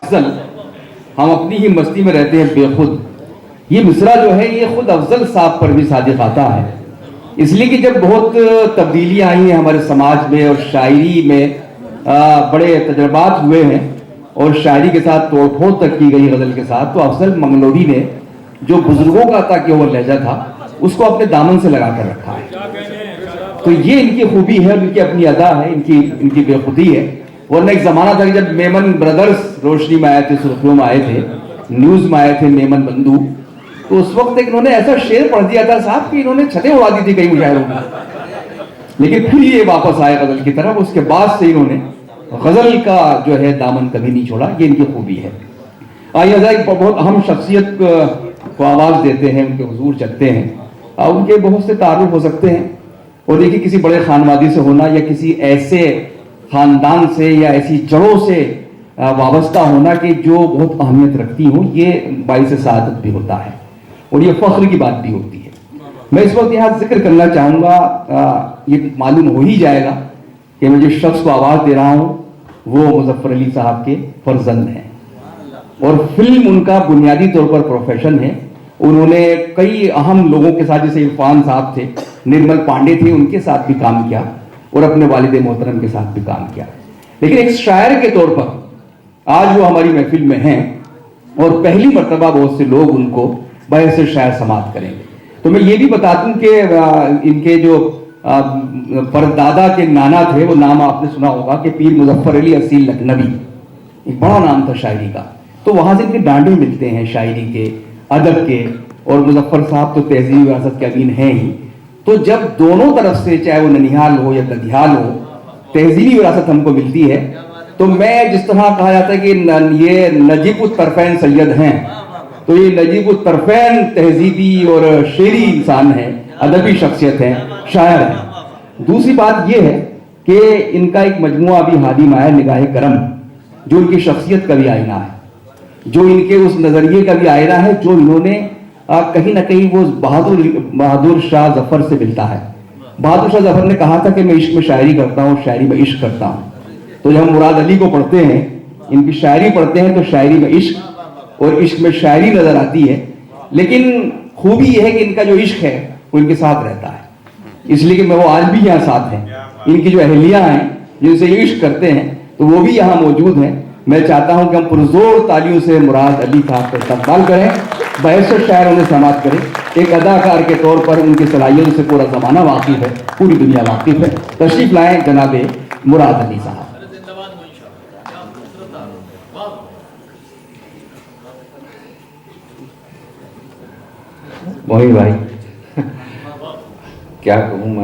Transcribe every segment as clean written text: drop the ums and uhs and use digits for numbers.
अफजल, हम अपनी ही मस्ती में रहते हैं बेखुद। ये मिसरा जो है ये खुद अफजल साहब पर भी सादिक आता है, इसलिए कि जब बहुत तब्दीलियां आई हैं हमारे समाज में और शायरी में बड़े तजर्बात हुए हैं और शायरी के साथ तोड़फोड़ तक की गई गज़ल के साथ, तो अफजल मंगलोरी ने जो बुजुर्गों का था कि वो लहजा था उसको अपने दामन से लगा कर रखा है। तो ये इनकी खूबी है, इनकी अपनी अदा है, इनकी बेखुदी है। वरना एक ज़माना था कि जब मेमन ब्रदर्स रोशनी में आए थे, सुर्खियों में आए थे, न्यूज़ में आए थे मेमन बंधु, तो उस वक्त इन्होंने ऐसा शेर पढ़ दिया था साहब कि इन्होंने छतें उड़ा दी थी कई मुशायरों में। लेकिन फिर ये वापस आए गज़ल की तरफ, उसके बाद से इन्होंने गज़ल का जो है दामन कभी नहीं छोड़ा। ये इनकी खूबी है। आइए एक बहुत अहम शख्सियत को आवाज़ देते हैं, उनके हुजूर चलते हैं। उनके बहुत से तारुफ हो सकते हैं, और देखिए किसी बड़े खानवादी से होना या किसी ऐसे ख़ानदान से या ऐसी जड़ों से वाबस्ता होना कि जो बहुत अहमियत रखती हो, ये बाइस सआदत भी होता है और ये फ़ख्र की बात भी होती है। मैं इस वक्त यहाँ जिक्र करना चाहूँगा, ये मालूम हो ही जाएगा कि मैं जिस शख्स को आवाज़ दे रहा हूँ वो मुज़फ़्फ़र अली साहब के फर्जंद हैं, और फिल्म उनका बुनियादी तौर पर प्रोफेशन है। उन्होंने कई अहम लोगों के साथ, जैसे इरफान साहब थे, निर्मल पांडे थे, उनके साथ भी काम किया और अपने वालिद मोहतरम के साथ भी काम किया। लेकिन एक शायर के तौर पर आज वो हमारी महफिल में हैं और पहली मर्तबा बहुत से लोग उनको बहस से शायर समाप्त करेंगे। तो मैं ये भी बता दूं कि इनके जो परदादा के नाना थे, वो नाम आपने सुना होगा कि पीर मुज़फ़्फ़र अली असील लखनवी, एक बड़ा नाम था शायरी का। तो वहाँ से इनके डांडे मिलते हैं शायरी के, अदब के, और मुज़फ़्फ़र साहब तो तहज़ीब विरासत के अमीन हैं ही। तो जब दोनों तरफ से, चाहे वो ननिहाल हो या दधियाल हो, तहज़ीबी विरासत हमको मिलती है, तो मैं जिस तरह कहा जाता है कि ये नजीब उत तरफ़ैन सैयद हैं, तो ये नजीब उत तरफ़ैन तहज़ीबी और शेरी इंसान हैं, अदबी शख्सियत हैं, शायर हैं। दूसरी बात ये है कि इनका एक मजमुआ अभी हादी माया निगाह करम, जो इनकी शख्सियत का भी आईना है, जो इनके उस नज़रिए का भी आईना है, जो इन्होंने कहीं ना कहीं वो बहादुर शाह जफर से मिलता है। बहादुर शाह जफर ने कहा था कि मैं इश्क में शायरी करता हूँ, शायरी में इश्क करता हूँ। तो जब हम मुराद अली को पढ़ते हैं, इनकी शायरी पढ़ते हैं, तो शायरी में इश्क और इश्क में शायरी नजर आती है। लेकिन खूबी यह है कि इनका जो इश्क है वो इनके साथ रहता है, इसलिए कि मैं वो आज भी यहाँ साथ हैं। इनकी जो अहलियाँ हैं जिनसे ये इश्क करते हैं, तो वो भी यहाँ मौजूद हैं। मैं चाहता हूँ कि हम पुरजोर तालियों से मुराद अली साहब का इस्तकबाल करें, बहस शायर उन्हें समाप्त करें। एक अदाकार के तौर पर उनकी सलाहियतों से पूरा ज़माना वाकिफ़ है, पूरी दुनिया वाकिफ़ है। तशरीफ़ लाएँ जनाबे मुराद अली साहब। मोहित भाई, क्या कहूँ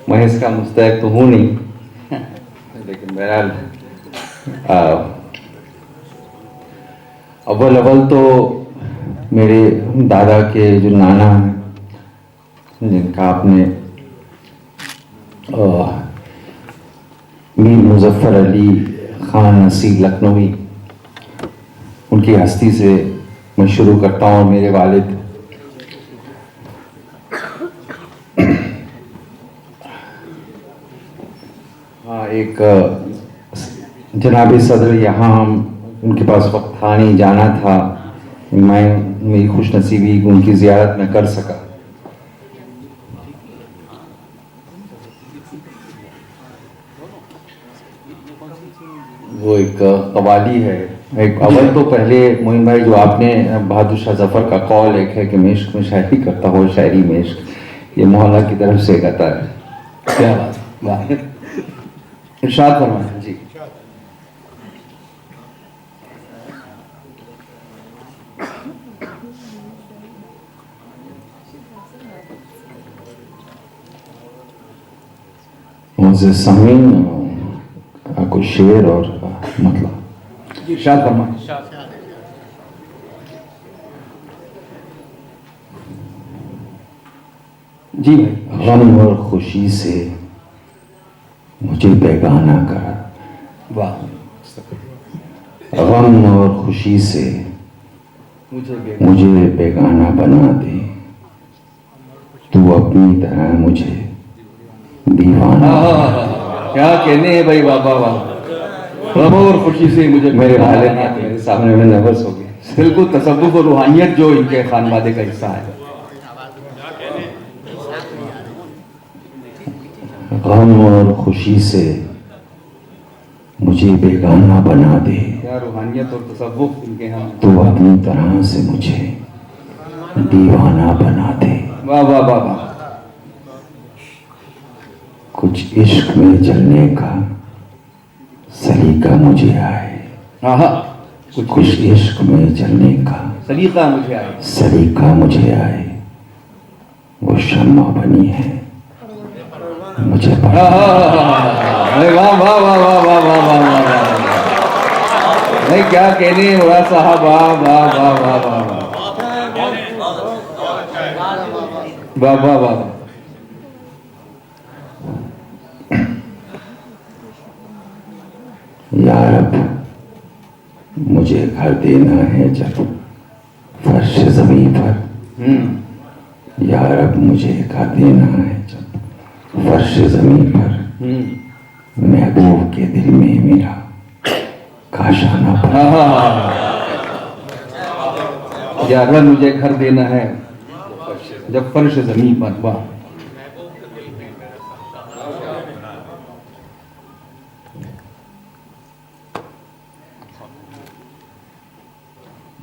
मैं इसका मुस्तहिक तो हूँ नहीं, लेकिन बहरहाल अव्वल तो मेरे दादा के जो नाना हैं, जिनका आपने मीर मुज़फ़्फ़र अली ख़ान असील लखनवी, उनकी हस्ती से मैं शुरू करता हूँ। मेरे वालिद एक जनाब सदर यहाँ हम उनके पास वक्त था नहीं, जाना था, मेरी खुशनसीबी उनकी ज़ियारत में कर सका। वो एक कवाली है। एक अव्वल तो पहले मोइन भाई, जो आपने बहादुर शाह जफर का कौल एक है कि मैं इश्क में शायरी करता हूँ, शायरी में इश्क, ये मोहल्ला की तरफ से कहता है। क्या बात, वाह, इरशाद फरमाएं जी। मुझे समीन कुछ शेर और मतलब इरशाद फरमाएं। जी भाई। गम और खुशी से मुझे बेगाना कर, वाह, गम और खुशी से मुझे बेगाना बना दे, तू अपनी तरह मुझे दीवाना। क्या कहने हैं भाई, वाह वाह वाह। गम और खुशी से मुझे मेरे पहचाना वाले बनाते हैं। मेरे सामने में नर्वस हो गए। बिल्कुल तसव्वुफ और रूहानियत जो इनके खानवादे का हिस्सा है। गम और खुशी से मुझे बेगाना बना दे, क्या रूहानियत और तसव्वुफ इनके यहाँ। तो अपनी तरह से मुझे दीवाना बना दे। वाह वाह वाह वाह। कुछ इश्क में जलने का सलीका मुझे आए, हाँ कुछ इश्क में जलने का सलीका मुझे आए। सलीका मुझे आए। वो शम्मा बनी है मुझे अरे वाह वाह वाह वाह वाह वाह वाह वाह वाह। नहीं क्या कहने मुराद साहब, वाह वाह वाह वाह वाह वाह वाह वाह वाह। यार अब मुझे घर देना है जब फर्श जमीन पर। यार अब मुझे घर देना है जब फर्श जमीन पर। महबूब के दिल में मेरा काशाना पड़ा। यार अब मुझे घर देना है जब फर्श जमीन पर। वाह।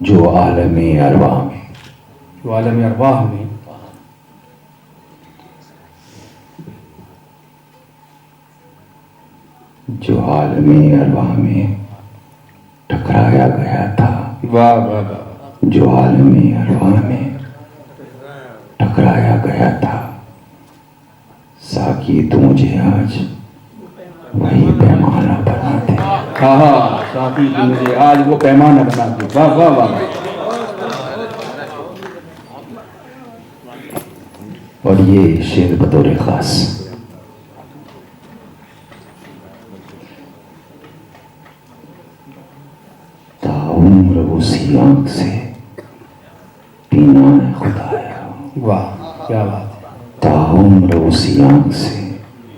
जो आलमे अरवाह में, जो आलम अरवाह में जो आलमे अरवाह में टकराया गया था। वाह वाह वाह। जो आलमे अरवाह में टकराया गया था। साकी तू मुझे आज वही पैमाना बना दे। हाँ हाँ साथी तू मुझे आज वो पैमाना बना दे। वाह वाह वाह। और ये शेर बतौर खास ताउम्र उसी आंख से पीना है खुदाया। वाह क्या बात है। ताउम्र उसी आंख से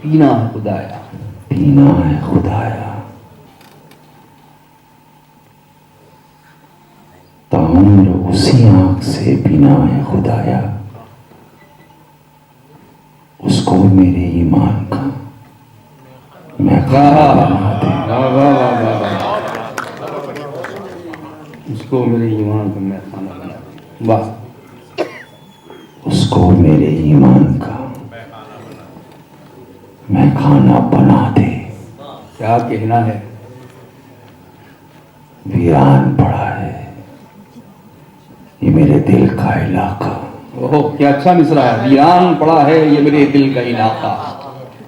पीना है खुदाया। पीना है खुदाया। ताउम्र उसी आंख से पीना है खुदाया। उसको मेरे ईमान का मैं खाना बना दे। वाह वाह वाह वाह वाह। उसको मेरे ईमान का मैं खाना बना दे। वाह। उसको मेरे ईमान का मैं खाना बना दे। क्या कहना है। वीरान पड़ा है ये मेरे दिल का इलाका। ओह क्या अच्छा मिसरा है। वीरान पड़ा है ये मेरे दिल का इलाका।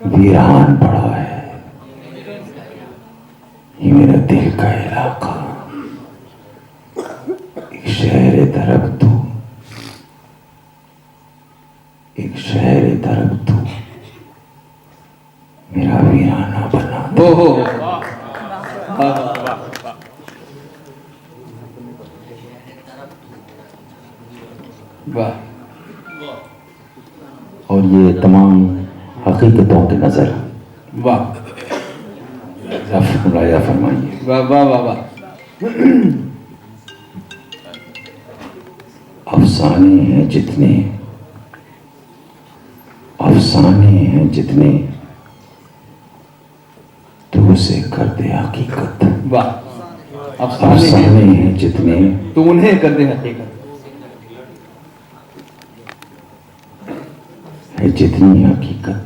वीरान पड़ा है ये मेरे दिल का इलाका। एक शहर तरफ तू, एक शहर तरफ तू मेरा वीराना बना दे। ओहो वाह। और ये तमाम हकीकतों के नजर वाह मुलाया फरमाइए। वाह वाह वाह वाह। अफसाने हैं जितने, अफसाने हैं जितने तू उसे कर दे हकीकत। वाह। अफसाने हैं जितने तू उन्हें कर दे हकीकत। है जितनी हकीकत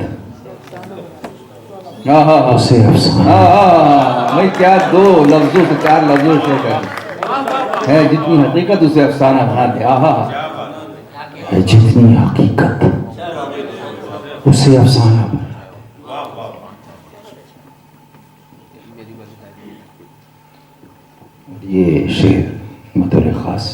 हाँ हाँ हाँ उसे अफसाना। हाँ भाई क्या दो लफ्जों से चार लफ्जों से है जितनी हकीकत उसे अफसाना बना दे। हाँ हाँ। है जितनी हकीकत उसे अफसाना बना। ये शेर बतौर खास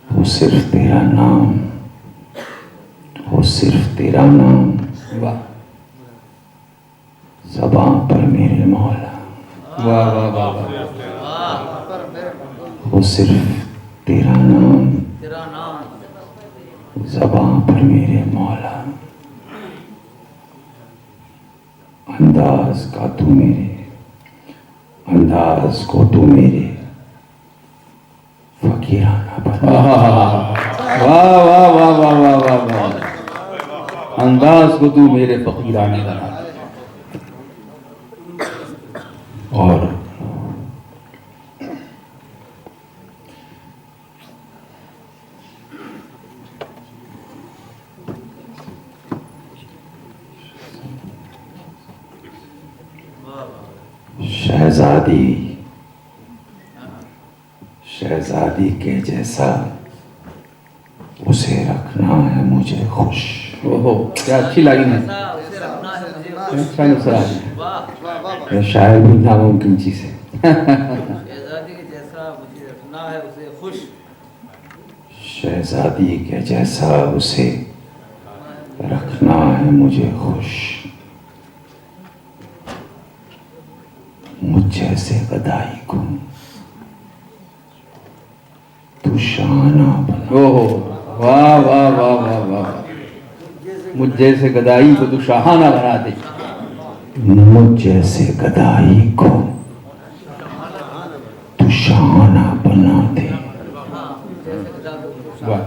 वो सिर्फ तेरा नाम, वो सिर्फ तेरा नाम वाह ज़बां पर मेरे मौला। वाह वाह वाह वाह। वो सिर्फ तेरा नाम ज़बां पर मेरे मौला, अंदाज का तू मेरे, अंदाज को तू मेरे फकीराना बना। वाह वाह वाह वाह वाह वाह वाह, अंदाज को तू मेरे फकीराना बना। और शहजादी, शहजादी के जैसा उसे रखना है मुझे खुश। ओहो, क्या अच्छी लाइन है। अच्छा नुसरा है, ये शायर भी नामुमकिन चीज है। शहजादी के जैसा मुझे रखना है उसे खुश। शहजादी के जैसा उसे रखना है मुझे खुश। मुझ जैसे गदाई को तू शाना बना। ओहो, वाह वाह वाह वाह वाह, मुझ जैसे गदाई को तू शाहाना बना दे। मुझ जैसे गदाई को तू शाना बना दे। वाह,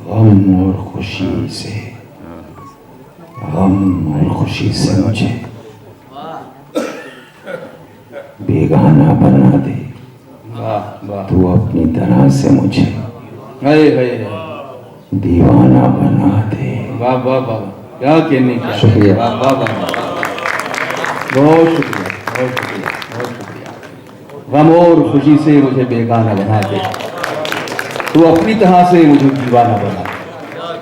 गम और खुशी से, गम और खुशी से मुझे बेगाना बना दे। वाह वाह, तू अपनी तरह से मुझे हाय हाय, दीवाना बना दे। वाह वाह वाह, क्या कहने क्या। शुक्रिया। वाह वाह वाह, बहुत शुक्रिया, बहुत शुक्रिया, बहुत शुक्रिया। गम और खुशी से मुझे बेगाना बना दे, तू अपनी तरह से मुझे दीवाना बना दे।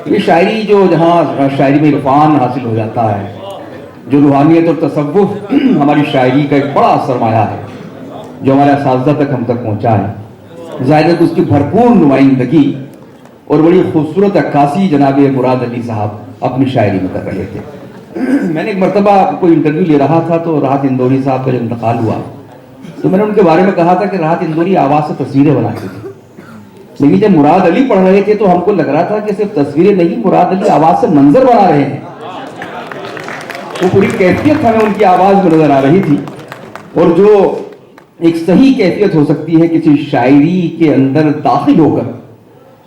ये शायरी जो, जहाँ शायरी में इरफान हासिल हो जाता है, जो रूहानियत और तसव्वुफ हमारी शायरी का एक बड़ा सरमाया है, जो हमारे असातिज़ा तक हम तक पहुँचा है। ज़ाहिर है कि उसकी भरपूर नुमाइंदगी और बड़ी खूबसूरत अक्कासी जनाब मुराद अली साहब अपनी शायरी में कर रहे थे। मैंने एक मरतबा कोई इंटरव्यू ले रहा था, तो राहत इंदौरी साहब का जब इंतकाल हुआ, तो मैंने उनके बारे में कहा था कि राहत इंदौरी आवाज़ से तस्वीरें बनाते थे। लेकिन जब मुराद अली पढ़ रहे थे तो हमको लग रहा था कि सिर्फ तस्वीरें नहीं, मुराद अली आवाज़ से मंजर बना रहे हैं। वो पूरी कैफियत हमें उनकी आवाज़ में नजर आ रही थी। और जो एक सही कैफियत हो सकती है किसी शायरी के अंदर दाखिल होकर,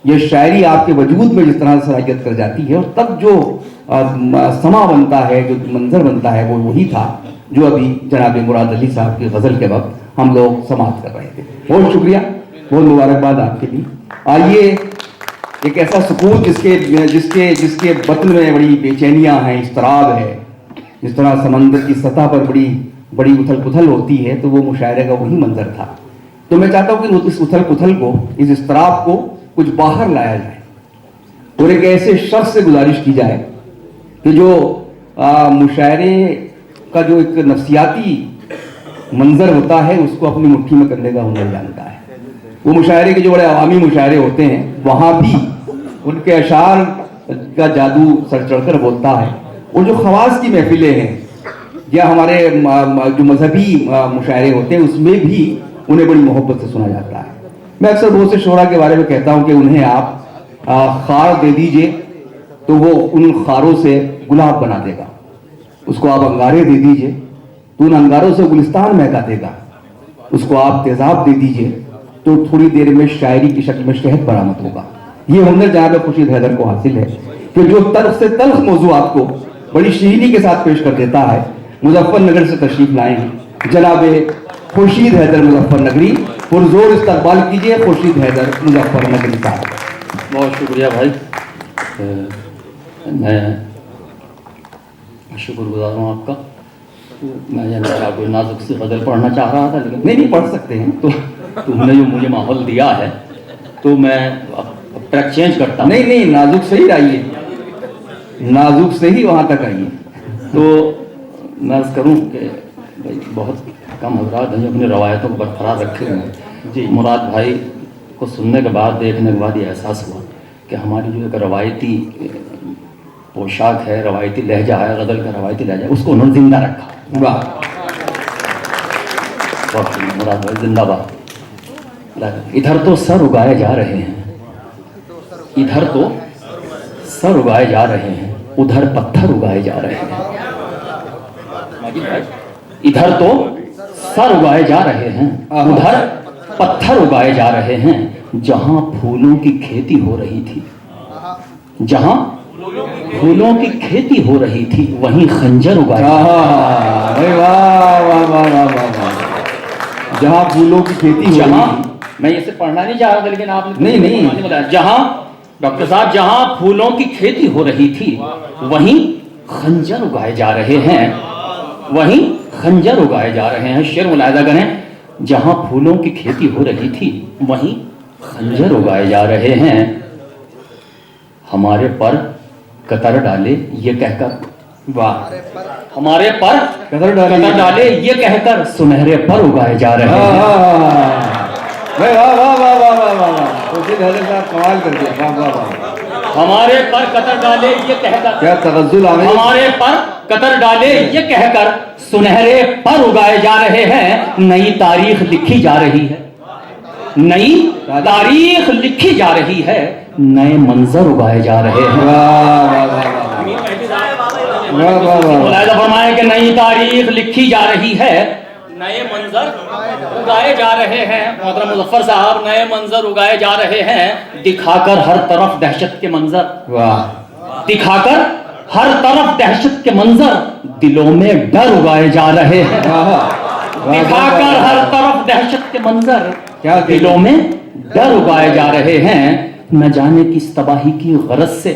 यह शायरी आपके वजूद में जिस तरह सलाहियत कर जाती है, और तब जो समा बनता है, जो मंजर बनता है, वो वही था जो अभी जनाब मुराद अली साहब की गज़ल के वक्त हम लोग समाप्त कर रहे थे। बहुत शुक्रिया, बहुत मुबारकबाद आपके लिए। आइए, एक ऐसा सुकून जिसके जिसके जिसके बतन में बड़ी बेचैनियाँ हैं, इस्तराब है, जिस तरह समंदर की सतह पर बड़ी बड़ी उथल पुथल होती है, तो वो मुशायरे का वही मंजर था। तो मैं चाहता हूँ कि इस उथल पुथल को, इस इस्तराब को कुछ बाहर लाया जाए, और एक ऐसे शख्स से गुजारिश की जाए कि जो मुशायरे का जो एक नफ्सियाती मंजर होता है, उसको अपनी मुट्ठी में करने का हुनर जानता है। वो मुशायरे के जो बड़े अवामी मुशायरे होते हैं, वहाँ भी उनके अशार का जादू सर चढ़कर बोलता है। और जो खवास की महफिलें हैं, या हमारे जो मजहबी मुशायरे होते हैं, उसमें भी उन्हें बड़ी मोहब्बत से सुना जाता है। मैं अक्सर बहुत से शोरा के बारे में कहता हूँ कि उन्हें आप खार दे दीजिए तो वो उन खारों से गुलाब बना देगा। उसको आप अंगारे दे दीजिए तो उन अंगारों से गुलिस्तान महका देगा। उसको आप तेजाब दे दीजिए तो थोड़ी देर में शायरी की शक्ल में शहद बरामद होगा। ये हुनर जनाब खुर्शीद हैदर को हासिल है कि जो तल्ख से तल्ख मौज़ूआत को बड़ी शीनी के साथ पेश कर देता है। मुजफ्फरनगर से तशरीफ लाए हैं जनाब खुर्शीद हैदर मुजफ्फरनगरी, पुरजोर इस्तकबाल कीजिए खुर्शीद हैदर मुजफ्फरनगरी साहब। बहुत शुक्रिया भाई, मैं शुक्रगुजार हूँ आपका। मैं आपको नाजुक सी गज़ल पढ़ना चाह रहा था, लेकिन नहीं पढ़ सकते हैं तो तुमने जो मुझे माहौल दिया है तो मैं अब ट्रैक चेंज करता हूँ। नहीं, नाजुक से ही आइए, नाजुक से ही वहाँ तक आइए। तो मैं अर्ज़ करूँ कि भाई बहुत कम हज़रात हैं जो अपनी रवायतों को बरकरार रखे हुए हैं। जी, मुराद भाई को सुनने के बाद, देखने के बाद ये एहसास हुआ कि हमारी जो एक रवायती पोशाक है, रवायती लहजा है, गज़ल का रवायती लहजा है, उसको उन्होंने जिंदा रखा। वाह, बहुत शुक्रिया मुराद भाई, जिंदाबाद। इधर तो सर उगाए जा रहे हैं, इधर तो सर उगाए जा रहे हैं, उधर पत्थर उगाए जा रहे हैं। इधर तो सर उगाए जा रहे हैं, उधर पत्थर उगाए जा रहे हैं। जहां फूलों की खेती हो रही थी, जहां फूलों की खेती हो रही थी, वहीं खंजर उगाए। भाई वाह वाह वाह वाह वाह वाह। जहाँ फूलों की खेती हो जहां, रही थी, मैं इसे पढ़ना नहीं चाह रहा था लेकिन आपने नहीं। बताया, जहां डॉक्टर साहब जहां फूलों की खेती हो रही थी, वहीं खंजर उगाए जा रहे हैं, वहीं खंजर उगाए जा रहे हैं। शेर मुलाहिजा करें, जहां फूलों की खेती हो रही थी, वहीं खंजर उगाए जा रहे हैं। हमारे पर कतर डाले ये कहकर, वाह, हमारे पर कतर डाले ये कहकर सुनहरे पर उगाए जा रहे हैं। भाई वाह वाह वाह वाह वाह वाह वाह, खुर्शीद हैदर साहब कमाल कर दिया, वाह वाह वाह। हमारे पर कतर डाले ये कहकर, क्या तगज्जुल आमिर, हमारे पर कतर डाले ये कहकर सुनहरे पर उगाए जा रहे हैं। नई तारीख लिखी जा रही है, नई तारीख लिखी जा रही है, नए मंजर उगाए जा रहे हैं। वाह वाह वाह वाह वाह। मुलाहिजा फरमाए कि नई तारीख लिखी जा रही है, नए मंजर उगाए जा रहे हैं। मोहतरम मुजफ्फर साहब, नए मंजर उगाए जा रहे हैं, दिखाकर हर तरफ दहशत के मंजर, वाह, दिखाकर हर तरफ दहशत के मंजर, दिलों में डर उगाए जा रहे हैं। दिखाकर हर तरफ दहशत के मंजर, क्या दिलों में डर उगाए जा रहे हैं। न जाने किस तबाही की गरज से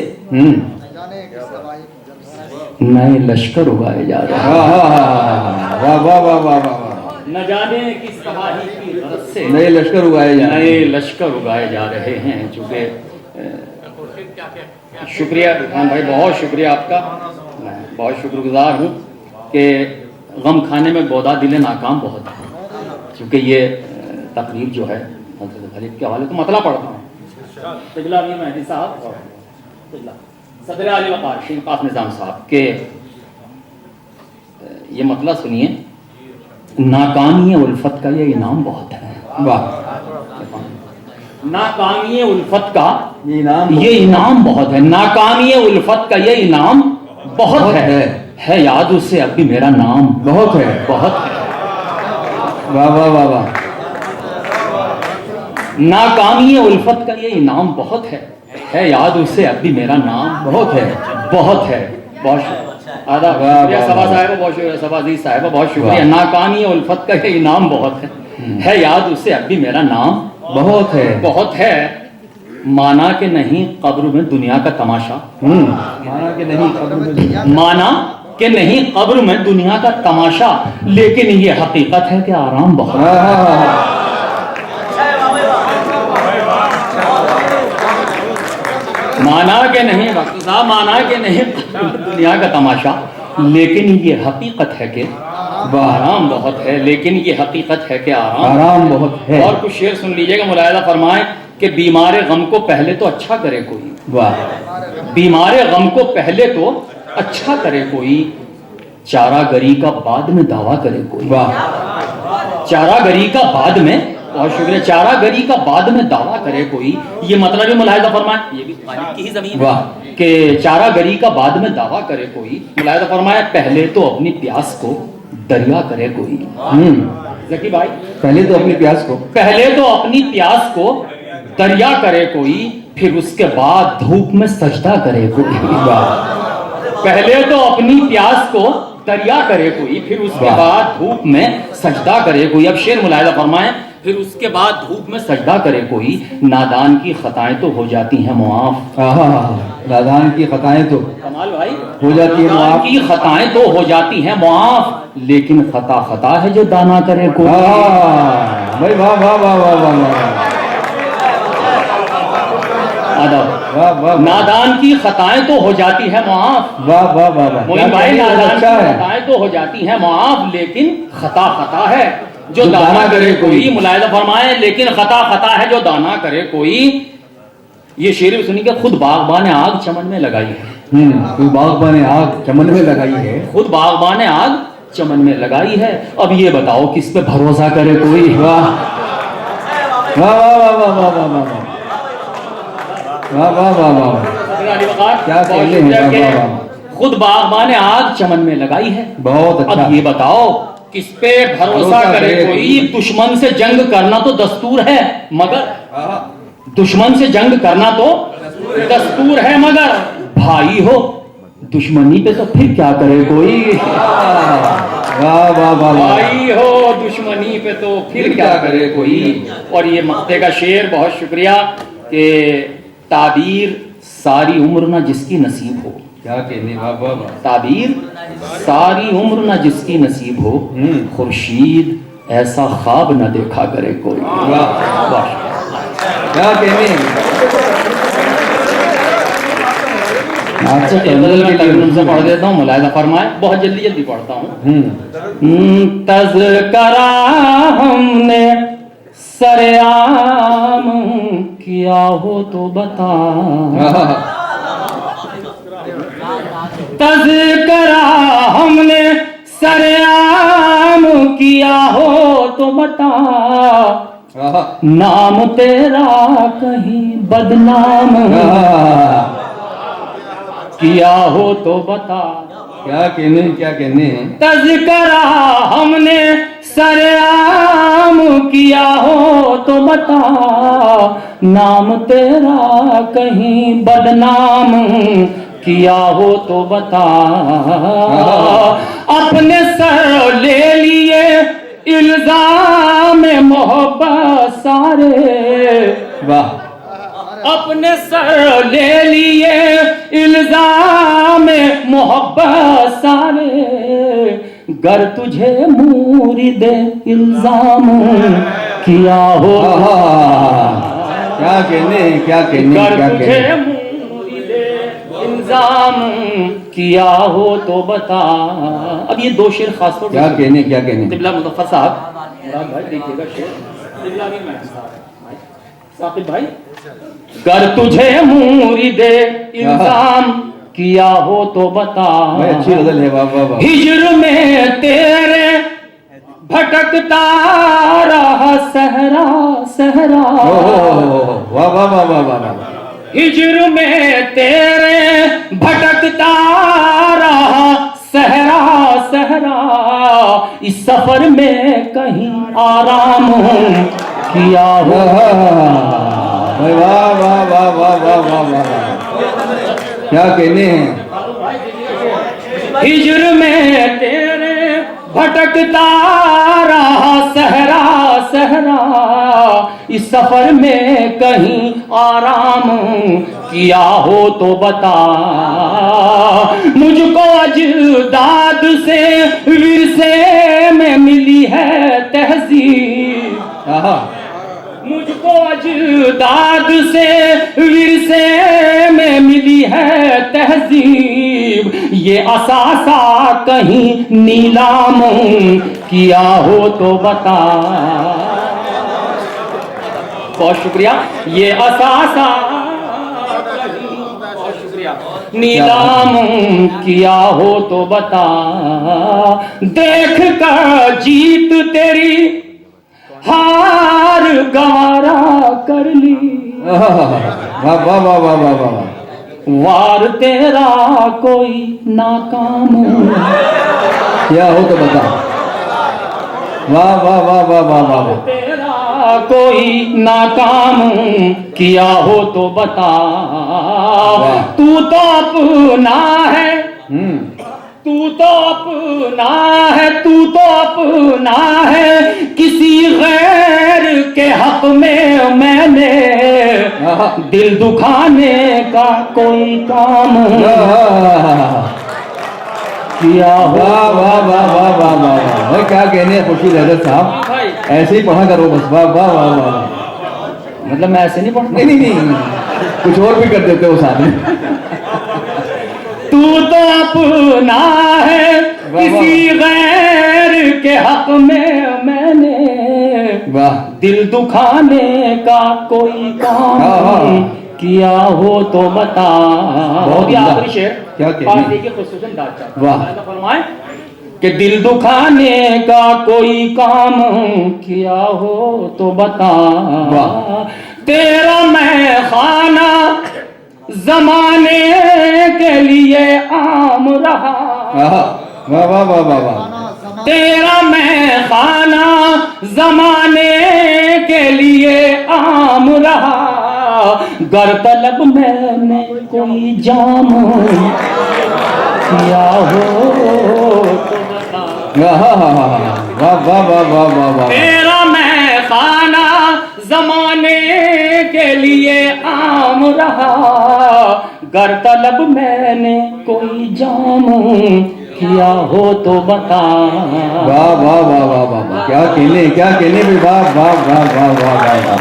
नए लश्कर उगाए जा रहे हैं। वाह वाह वाह वाह वाह, न जाने किस तबाही की गरज से नए लश्कर उगाए जा रहे हैं। नए लश्कर उगाए जा रहे हैं। चूंकि शुक्रिया खान भाई, बहुत शुक्रिया आपका, मैं बहुत शुक्रगुजार हूँ कि गम खाने में गोदा दिले नाकाम बहुत है। क्योंकि ये तकरीर जो है हज़रत खलीफ के हवाले तो मतला पढ़ता हूँ, तिगला अमीर मेहदी साहब और सदर आली वक़ार शेख काफ निज़ाम साहब के, ये मतला सुनिए, नाकामी उल्फत का ये इनाम बहुत है। वाह, नाकामी उल्फत का ये इनाम बहुत है। नाकामी उल्फत का ये इनाम बहुत है याद उससे अब भी मेरा नाम बहुत है। बहुत है। वाह वाह वाह वाह। नाकामी उल्फत का ये इनाम बहुत है याद उससे अब भी मेरा नाम बहुत है। बहुत है। बहुत आदाब, वाह, शुक्रिया वाह, सभा वाह। साहिबा, बहुत शुक्रिया सभा अजीज साहिबा, बहुत शुक्रिया। वाह। नाकामी उल्फत का ये इनाम बहुत है याद उससे अब भी मेरा नाम बहुत है। बहुत है। माना कि नहीं कब्र में दुनिया का तमाशा, माना कि नहीं कब्र में, माना कि नहीं कब्र में दुनिया का तमाशा, लेकिन ये हकीकत है कि आराम बहुत है। माना कि नहीं डॉक्टर साहब, माना कि नहीं दुनिया का तमाशा, लेकिन ये हकीकत है कि आराम बहुत है, लेकिन ये हकीकत है कि आराम बहुत है। और कुछ शेर सुन लीजिएगा, मुलाहिजा फरमाए कि बीमार गम को पहले तो अच्छा करे कोई, वाह, बीमार गम को पहले तो अच्छा करे कोई, चारागरी का बाद में दावा करे कोई, वाह, चारागरी का बाद में, बहुत शुक्रिया, चारागरी का बाद में दावा करे कोई। ये मतलब भी मुलाहिजा फरमाए, ये भी गालिब की ही जमीन वाह, कि चारागरी का बाद में दावा करे कोई। मुलाहिजा फरमाए, पहले तो अपनी प्यास को दरिया करे कोई। जकी भाई, पहले तो अपनी प्यास को, पहले तो अपनी प्यास को दरिया करे कोई, फिर उसके बाद धूप में सजदा करे कोई। पहले तो अपनी प्यास को दरिया करे कोई, फिर उसके वाह। बाद धूप में सजदा करे कोई। अब शेर मुलाहिजा फरमाए, फिर उसके बाद धूप में सजदा करे कोई। नादान की खताएं तो हो जाती हैं मुआफ, नादान की खताएं तो कमाल भाई, हो जाती है नादान मुआफ। की खताएं तो हो जाती हैं मुआफ, लेकिन खता खता है जो दाना करे कोई। भाई वाह वाह वाह वाह वाह वाह, वाह वाह, नादान की खताएं तो हो जाती है मुआफ, वाह वाह वाह वाह, मोइन भाई, नादान अच्छा की है। खताएं तो हो जाती हैं मुआफ, लेकिन खता खता है जो जो दाना करे कोई। कोई। मुलाहिजा फरमाए, लेकिन खता खता है जो दाना करे कोई। ये शेर भी सुनी कि खुद बागबान आग चमन में लगाई है, कोई बागबान आग चमन में लगाई है, खुद बागबान आग चमन में लगाई है। अब ये बताओ किस पे भरोसा करे कोई। वाह वाह वाह वाह वाह वाह वाह वाह वाह वाह वाह वाह। क्या कहने हैं, वाह, वाह, वाह। खुद बागबान ने आग चमन में लगाई है। बहुत अच्छा। अब ये बताओ किस पे भरोसा करे कोई। दुश्मन से जंग करना तो दस्तूर है, मगर दुश्मन से जंग करना तो दस्तूर है, मगर भाई हो दुश्मनी पे तो फिर क्या करे कोई। वाह वाह वाह। भाई हो दुश्मनी पे तो फिर क्या करे कोई। और ये मक्ते का शेर, बहुत शुक्रिया, कि ताबीर सारी उम्र ना जिसकी नसीब हो। क्या कहने, वाह वाह वाह। ताबीर सारी उम्र ना जिसकी नसीब हो, खुर्शीद ऐसा ख्वाब न देखा करे कोई। वाह, क्या कहने। अच्छा से पढ़ देता हूँ, मुलायजा फरमाए, बहुत जल्दी जल्दी पढ़ता हूँ। तज़करा हमने सरेआम किया हो तो बता। तज़करा हमने सरेआम किया हो तो बता, नाम तेरा कहीं बदनाम किया हो तो बता। क्या कहने, क्या कहने। तज़करा हमने सरेआम किया हो तो बता, नाम तेरा कहीं बदनाम किया हो तो बता। अपने सर ले लिए इल्जाम मोहब्बत सारे। वाह। अपने सर ले लिए इल्जाम मोहब्बत सारे, गर तुझे मुरीद इल्जाम किया हो। क्या कहने, क्या कहने, गर क्या तुझे कहने। मुरीद इल्जाम किया हो तो बता। अब ये दो शेर खास तौर क्या कहने, क्या कहने। तिबला मुज़फ़्फ़र साहब, मुराद भाई देखिएगा शेर। तिबला भी मैं साकिब भाई, गर तुझे मुरीद इल्जाम किया हो तो बता। अच्छी गजल है, वाह वाह वाह। हिज्र में तेरे भटकता रहा सहरा सहरा। वाह वाह वाह वाह वाह वाह। हिज्र में तेरे भटकता रहा सहरा सहरा, इस सफर में कहीं आराम किया हो। वाह वाह वाह वाह वाह वाह वाह। क्या कहने हैं। हिज्र में तेरे भटकता रहा सहरा सहरा, इस सफर में कहीं आराम किया हो तो बता। मुझको अजदाद से विरसे में मिली है तहजीब। मुझको अजदाद से विरसे में मिली है तहजीब, ये असासा कहीं नीलाम किया हो तो बता। बहुत शुक्रिया। ये असासा कहीं, बहुत शुक्रिया, नीलाम किया हो तो बता। देख कर जीत तेरी हार गवारा कर ली। वाह वाह वाह वाह वाह वाह। वार तेरा कोई नाकाम क्या हो तो बता। वाह वाह वाह वाह वाह वाह। तेरा कोई नाकाम किया हो तो बता। तू तो अपना है, तू तो अपना है, तू तो अपना है, किसी गैर के हक में मैंने दिल दुखाने का कोई काम किया हो। वाह वाह वाह वाह वाह वाह। भाई क्या कहने हैं खुशी रहमत साहब, ऐसे ही पढ़ा करो बस। वाह वाह वाह वाह। मतलब मैं ऐसे नहीं पढ़ता। नहीं नहीं नहीं, कुछ और भी कर देते हो साथ में। तू तो अपना है, किसी गैर के हक में मैंने वाह दिल दुखाने का कोई काम किया हो तो बता। बहुत ही आखिरी शेर, क्या कहने। पार्टी के खुसूसन दाचा। वाह। फरमाए, कि दिल दुखाने का कोई काम किया हो तो बता। तेरा मैं खाना जमाने के लिए आम रहा। वाह वाह वाह वाह वाह। तेरा मैं खाना जमाने के लिए आम रहा। गर तलब मैंने कोई जाम किया हो तो बता। वाह वाह वाह वाह वाह वाह वाह। तेरा मैं खाना जमाने के लिए आम रहा। गर तलब मैंने कोई जाम किया हो तो बता। वाह वाह वाह वाह वाह। क्या कहने भी। वाह वाह वाह वाह वाह वाह वाह।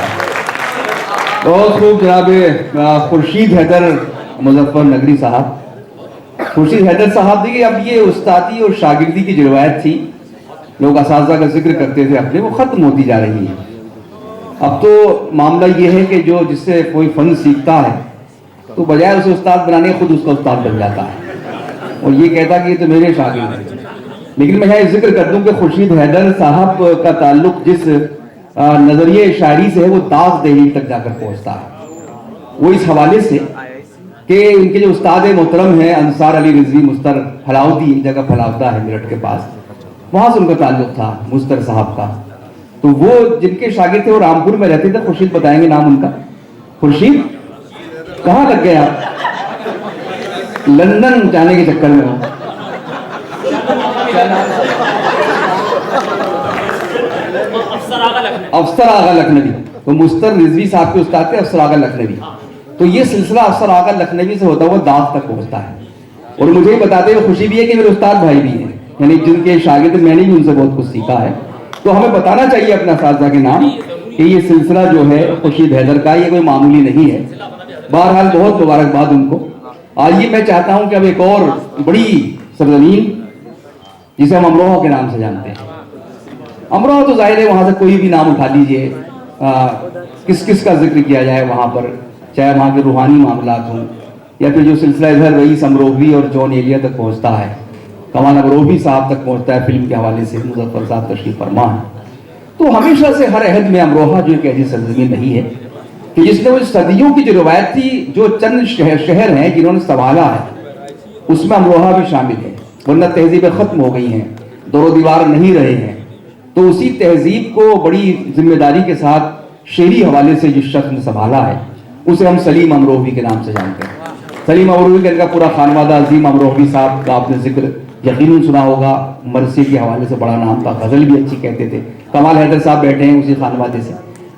बहुत खूब जनाब खुर्शीद हैदर मुजफ्फर नगरी साहब। खुर्शीद हैदर साहब देखिए, अब ये उस्तादी और शागिर्दी की जो रवायत थी, लोग असातिज़ा का जिक्र करते थे अपने, वो ख़त्म होती जा रही है। अब तो मामला ये है कि जो जिससे कोई फ़न सीखता है तो बजाय उसे उस्ताद बनाने खुद उसका उस्ताद बन जाता है और ये कहता कि ये तो मेरे शागिर्द हैं। लेकिन मैं यहाँ जिक्र कर दूं कि खुर्शीद हैदर साहब का ताल्लुक जिस नजरिए शायरी से है वो दास दहलीज तक जाकर पहुंचता है। वो इस हवाले से कि इनके जो उस्ताद मोहतरम हैं अंसार अली रिजवी मुस्तर फलाउद्दी, एक जगह फलाउद्दा है मेरठ के पास, वहां से उनका ताल्लुक था मुस्तर साहब का। तो वो जिनके शागिर्द थे वो रामपुर में रहते थे। खुर्शीद बताएंगे नाम उनका। खुर्शीद कहाँ लग गए आप? लंदन जाने के चक्कर में हो। अफसर आगा लखनवी। तो मुस्तर रिजवी साहब के उस्ताद थे अफसर आगा लखनवी। तो ये सिलसिला अफसर आगा लखनवी से होता हुआ दास तक पहुंचता है। और मुझे ही बताते हुए खुशी भी है कि मेरे उस्ताद भाई भी हैं, यानी जिनके शागिर्द मैंने भी उनसे बहुत कुछ सीखा है। तो हमें बताना चाहिए अपना साथी के नाम कि ये सिलसिला जो है खुर्शीद हैदर का, ये कोई मामूली नहीं है। बहरहाल बहुत मुबारकबाद उनको। आइए मैं चाहता हूं कि अब एक और बड़ी सरजमीन जिसे हम अमरोहा के नाम से जानते हैं। अमरोहा तो जाहिर है वहां से कोई भी नाम उठा लीजिए, किस किस का जिक्र किया जाए वहां पर, चाहे वहां के रूहानी मामलात हों या फिर जो सिलसिला इधर रईस अमरोही और जॉन एलिया तक पहुंचता है, कमाल अमरोही साहब तक पहुंचता है फिल्म के हवाले से, मुजफ्फर साहब तशरीफ फरमा है। तो हमेशा से हर अहद में अमरोहा जो एक ऐसी सरजमीन नहीं है कि जिसने वो सदियों की जो रवायत थी, जो चंद शहर हैं जिन्होंने संभाला है, उसमें अमरोहा भी शामिल है। वरना तहजीबें खत्म हो गई हैं, दौर दीवार नहीं रहे हैं। तो उसी तहजीब को बड़ी जिम्मेदारी के साथ शेरी हवाले से जिस शख्स ने संभाला है उसे हम सलीम अमरोही के नाम से जानते हैं। सलीम अमरोही का पूरा खानवादा, अजीम अमरोही साहब का आपने जिक्र यकीनन सुना होगा, मरसी के हवाले से बड़ा नाम था, गजल भी अच्छी कहते थे। कमाल हैदर साहब बैठे हैं उसी खानवादे से।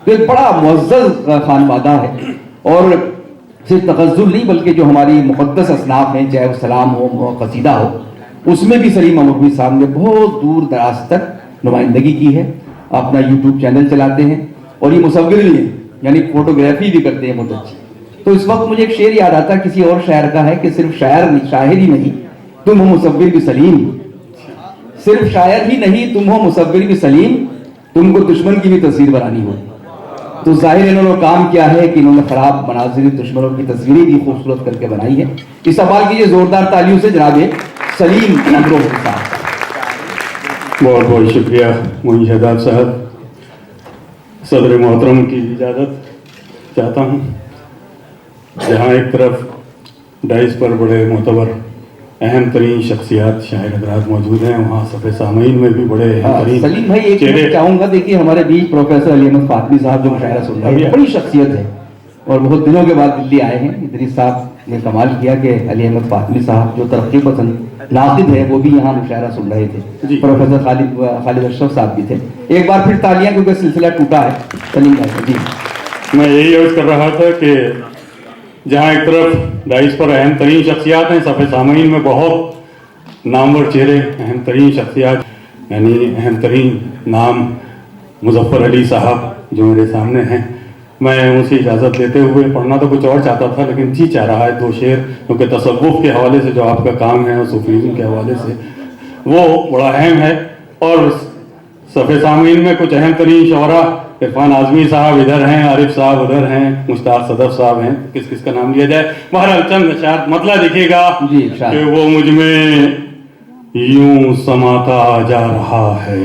तो एक बड़ा मुअज़्ज़ज़ खानवादा है और सिर्फ तगज़्ज़ुल नहीं बल्कि जो हमारी मुक़द्दस असनाफ हैं, चाहे वो सलाम हो कसीदा हो, उसमें भी सलीम अमरोही साहब ने बहुत दूर दराज तक नुमाइंदगी की है। अपना यूट्यूब चैनल चलाते हैं और ये मुसव्विर भी हैं, यानी फोटोग्राफी भी करते हैं बहुत अच्छी। तो इस वक्त मुझे एक शेर याद आता है किसी और शायर का है कि सिर्फ शायर ही नहीं तुम हो मुसव्विर भी सलीम, सिर्फ शायर ही नहीं तुम हो मुसव्विर भी सलीम, तुमको दुश्मन की भी तस्वीर बनानी हो। तो जाहिर इन्होंने काम किया है कि इन्होंने खराब मनाजिर दुश्मनों की तस्वीरें भी खूबसूरत करके बनाई है। इस सवाल की जोरदार तालियों से जनाब सलीम अमरोही साहब। बहुत बहुत शुक्रिया मोइन शहजाद साहब। सदर मोहतरम की इजाज़त चाहता हूँ। जहाँ एक तरफ डाइस पर बड़े मोतबर अहम तरीन शख्सियात शायर हज़रात मौजूद हैं, वहाँ सफ़े सामीन में भी बड़े अहम तरीन सलीम भाई एक चीज़ चाहूँगा, देखिए हमारे बीच प्रोफेसर अली अहमद फातमी साहब जो मुशायरा सुन रहे हैं, बड़ी शख्सियत है और बहुत दिनों के बाद दिल्ली आए हैं। इदरीस साहब ने कमाल किया कि अली अहमद फातमी साहब जो तरक्की पसंद नाक़िद है वो भी यहाँ मुशायरा सुन रहे थे। प्रोफेसर खालिद अशरफ साहब भी थे। एक बार फिर तालियां, क्योंकि सिलसिला टूटा है। सलीम भाई जी, मैं यही अर्ज़ कर रहा था कि जहाँ एक तरफ डाइस पर अहम तरीन शख्सियात हैं, सफ़े सामीन में बहुत नामवर चेहरे, अहम तरीन शख्सियात, यानी अहम तरीन नाम मुजफ्फर अली साहब जो मेरे सामने हैं। मैं उनसे इजाज़त लेते हुए पढ़ना तो कुछ और चाहता था, लेकिन जी चाह रहा है दो शेर, क्योंकि तसव्वुफ़ के हवाले से जो आपका काम है और सूफीज़्म के हवाले से वो बड़ा अहम है। और सफ़े सामीन में कुछ अहम तरीन शौरा, इरफान आज़मी साहब इधर हैं, आरिफ साहब उधर हैं, मुश्ताक सदफ साहब हैं, किस किस का नाम लिया जाए। बहरहाल चंद शायद मतलब दिखेगा कि वो मुझ में यूं समाता जा रहा है।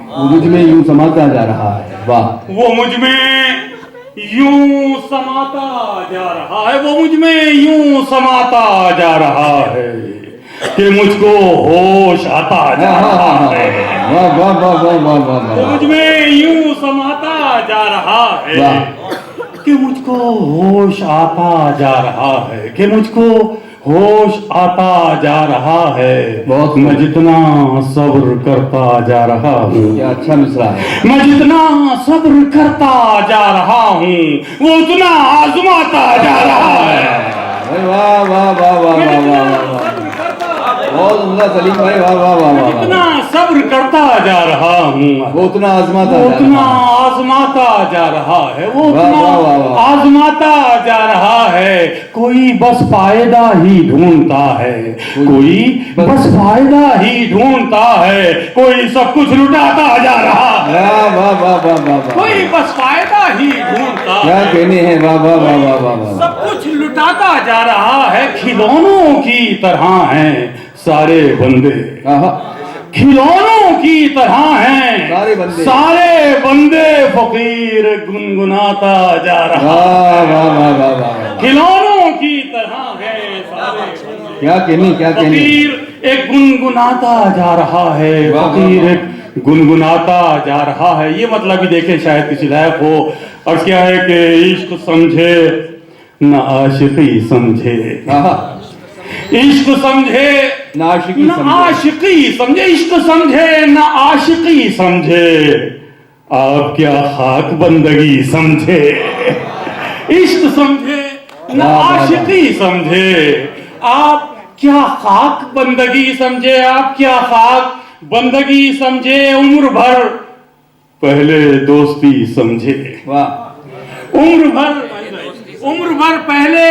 वो मुझ में यूं समाता जा रहा है। वाह। वो मुझ में यूं समाता जा रहा है, वो मुझ में यूं समाता जा रहा है कि मुझको होश आता जा रहा है। वाह वाह वाह वाह वाह वाह वो वाह। मुझ में यूं समाता जा रहा है वाह। कि मुझको होश आता जा रहा है, कि मुझको होश आता जा रहा है। बहुत मैं जितना सब्र करता जा रहा हूँ, क्या अच्छा मिसरा है। मैं जितना सब्र करता जा रहा हूँ वो उतना आजमाता जा रहा है। भाई वाह वाह वाह वाह मैं वाह जितना वाह वाह। सब्र करता बहुत उम्दा सलीम भाई, वाह वाह वाह मैं वाह जितना वाह। सब्र करता जा रहा हूँ वो उतना आजमाता वो जा उतना रहा है। आजमाता जा रहा है, वो वाह, उतना वाह, वाह, वाह। आजमाता जा रहा है। कोई बस फायदा ही ढूंढता है, कोई बस फायदा ही ढूंढता है, कोई सब कुछ लुटाता जा रहा है। वाह वाह वाह वाह वाह वाह। कोई बस फायदा ही ढूंढता क्या है, कहने हैं। वाह वाह वाह वाह वाह वाह। सब कुछ लुटाता जा रहा है। खिलौनों की तरह हैं सारे बंदे, आहा। खिलौनों की तरह हैं सारे बंदे। सारे बंदे। फकीर गुनगुनाता जा रहा वाह है। वाह वाह वाह वाह। खिलौनों की तरह हैं सारे बंदे। क्या कहने, क्या कहने। फकीर एक गुनगुनाता जा रहा है, वाह, वाह, फकीर वाह। एक गुनगुनाता जा रहा है। ये मतलब भी देखे शायद किसी लायक हो। और क्या है कि इश्क समझे न आशिकी समझे, आहा। इश्क समझे ना आशिकी न समझे। आशिकी समझे, इश्क समझे न आशिकी समझे, आप क्या खाक बंदगी समझे। इश्क समझे न वाह, वाह, वाह। आशिकी समझे, आप क्या खाक बंदगी समझे, आप क्या खाक बंदगी समझे। उम्र भर पहले दोस्ती समझे, वाह। उम्र भर पहले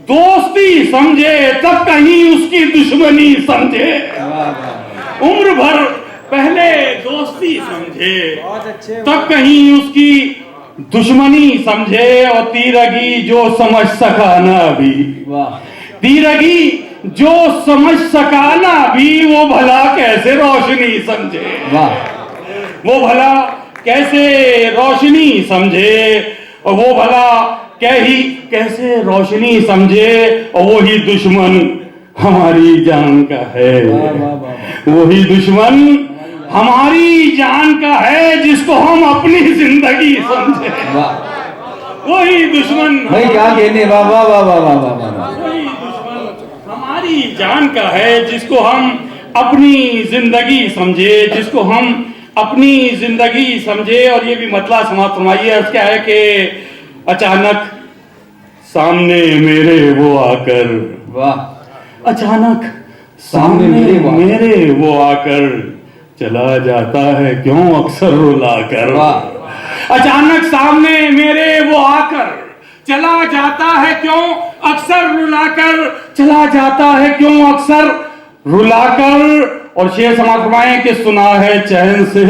दोस्ती समझे, तब कहीं उसकी दुश्मनी समझे। वाह वाह। उम्र भर पहले दोस्ती समझे, तब कहीं उसकी दुश्मनी समझे। और तीरगी जो समझ सका ना भी, वाह। तीरगी जो समझ सका ना भी, वो भला कैसे रोशनी समझे, वाह। वो भला कैसे रोशनी समझे। और वो भला कैसे रोशनी समझे। और वही दुश्मन हमारी जान का है, वाह वाह वाह। वही दुश्मन हमारी जान का है, जिसको हम अपनी जिंदगी समझे। वाह। वही दुश्मन भाई क्या कहने। वाह वाह वाह वाह वाह वाह वाह। वही दुश्मन हमारी जान का है, जिसको हम अपनी जिंदगी समझे, जिसको हम अपनी जिंदगी समझे। और ये भी मतलब समाप्त फरमाइए। अर्थ क्या है कि अचानक सामने मेरे वो आकर, वाह। अचानक सामने मेरे वो आकर चला जाता है क्यों अक्सर रुलाकर। वाह। अचानक सामने मेरे वो आकर चला जाता है क्यों अक्सर रुलाकर, चला जाता है क्यों अक्सर रुलाकर। और शेर समाप्त फरमाएं कि सुना है चैन से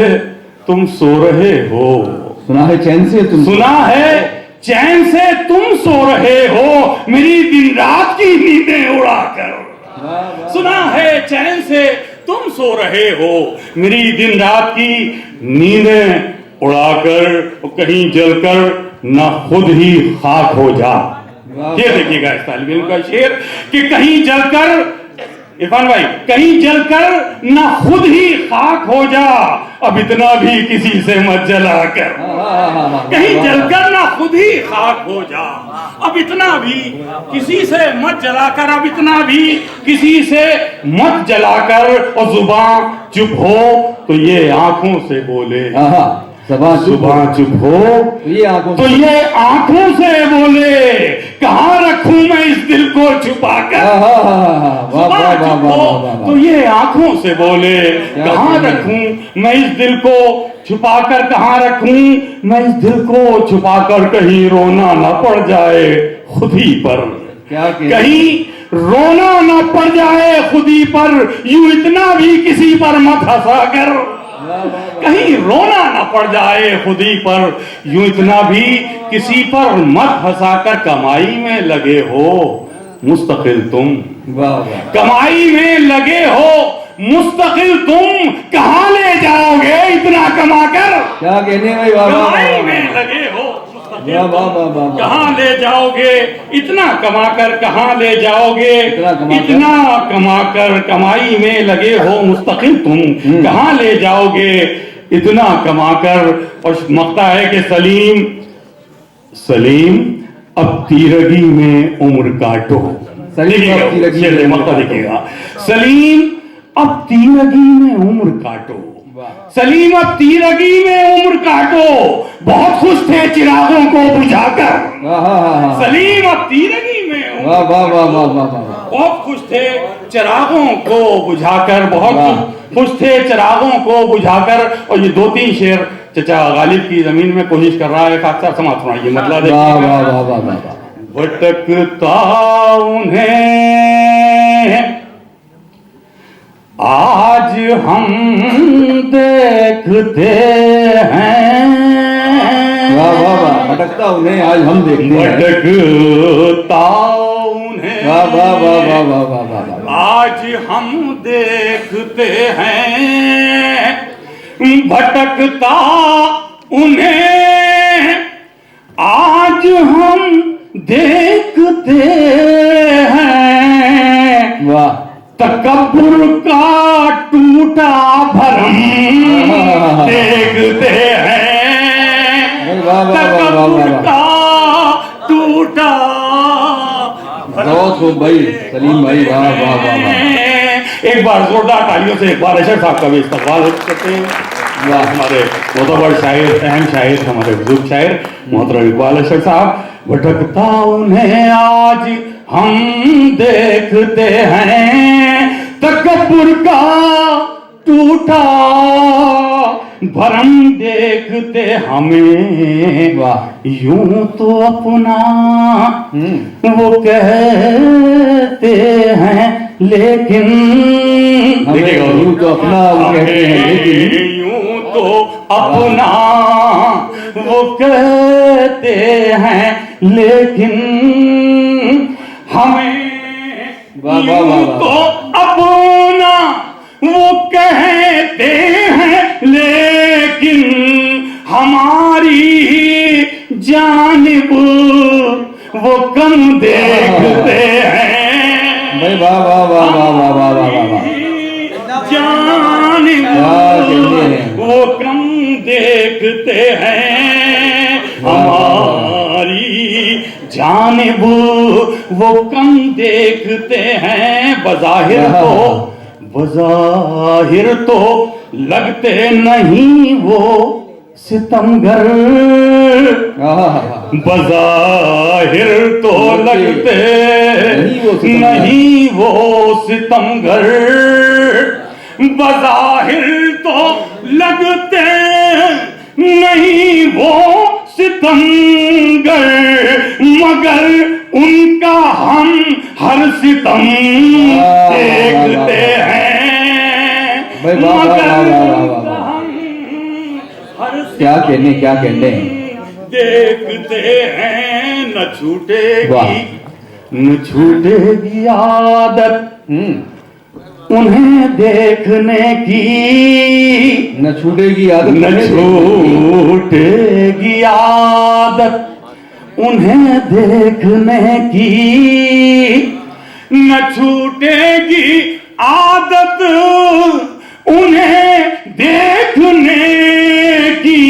तुम सो रहे हो, सुना है चैन से तुम, सुना है चैन से तुम सो रहे हो, मेरी दिन रात की नींदें उड़ाकर। सुना है चैन से तुम सो रहे हो, मेरी दिन रात की नींदें उड़ाकर। कहीं जलकर ना खुद ही खाक हो जा। ये देखिएगा इस तालिब इल्म का शेर कि कहीं जलकर, इरफान भाई, कहीं जलकर ना खुद ही खाक हो जा, अब इतना भी किसी से मत जलाकर। कहीं जलकर ना खुद ही खाक हो जा, अब इतना भी किसी से मत जलाकर, अब इतना भी किसी से मत जलाकर। और जुबान चुप हो तो ये आंखों से बोले, जुबान चुप हो तो ये आंखों तो ये आंखों से बोले, कहाँ रखूं मैं इस दिल को छुपाकर। जुबान चुप हो तो ये आंखों से बोले, कहाँ रखूं मैं इस दिल को छुपाकर, कहाँ रखूं मैं इस दिल को छुपाकर। कहीं रोना ना पड़ जाए खुद ही पर, कहीं रोना ना पड़ जाए खुद ही पर, यूं इतना भी किसी पर मत हंसा कर। कहीं रोना ना पड़ जाए खुद ही पर, यूं इतना भी किसी पर मत हंसाकर। कमाई में लगे हो मुस्तकिल तुम, कमाई में लगे हो मुस्तकिल तुम कहाँ ले जाओगे इतना कमाकर? क्या कहने भाई, वाह वाह कमाई वाह में लगे हो मुस्तकिल वाह वाह वाह वाह वाह। कहाँ ले जाओगे इतना कमाकर? कहाँ ले जाओगे इतना कमाकर? कमाई में लगे हो मुस्तकिल तुम कहाँ ले जाओगे इतना कमाकर? और मकता है कि सलीम सलीम अब तीरगी में उम्र काटो। सलीम अब तीरगी में उम्र मकता काटो। देखिएगा, सलीम अब तीरगी में उम्र काटो। सलीम अब तीरगी में उम्र काटो, बहुत खुश थे चिरागों को बुझाकर। वाह वाह वाह सलीम अब तीरगी में उम्र वाह वाह वाह वाह वाह वाह। बहुत खुश थे चिरागों को बुझाकर, बहुत खुश थे चिरागों को बुझाकर। और ये 2-3 शेर चचा गालिब की जमीन में कोशिश कर रहा है, खाकसार समाज सुनाइए मतलब वाह वाह वाह वाह वाह वाह। भटकता उन्हें आज हम देखते हैं। वाह वाह वाह। भटकता उन्हें आज हम देखते हैं। भटकता उन्हें वाह वाह वाह वाह वाह वाह वाह वाह। आज हम देखते हैं। भटकता उन्हें आज हम देखते हैं। वाह। तकब्बुर का टूटा भरम देखते हैं। वाह वाह वाह वाह तकब्बुर वाह। का टूटा बहुत खूब भाई सलीम भाई, वाह वाह वाह वाह। एक बार जोरदार तालियों से एक बार अशर साहब का भी इस्तकबाल करते हैं। वाह। हमारे मोहतबर शायर, अहम शायर, हमारे बुजुर्ग शायर मोहतरम इकबाल अशर साहब। भटकता उन्हें आज हम देखते हैं। तकब्बुर का टूटा भरम देखते हमें। वाह। यूं तो अपना वो कहते हैं लेकिन हमें यूं तो अपना वो कहते हैं लेकिन यूं तो अपना वो कहते हैं लेकिन हमें वाह वाह वाह यूं वाह। तो अपना वो कहते हैं लेकिन हमारी जानिब वो कम देखते हैं। भाई वाह वाह वाह वाह वाह वाह वाह वाह वाह। जानिब वो कम देखते हैं। हमारी जानिब वो कम देखते हैं। बज़ाहिर तो लगते नहीं वो सितमगर। बज़ाहिर तो लगते नहीं वो सितमगर। बज़ाहिर तो लगते नहीं वो सितमगर मगर उनका हम हर सितम देखते हैं। भाई वाह वाह वाह वाह वाह वाह। क्या कहने क्या कहने। देखते हैं न वाह। छूटेगी आदत उन्हें देखने की। न छूटेगी आदत न छूटेगी आदत उन्हें देखने की। न छूटेगी आदत उन्हें देखने की।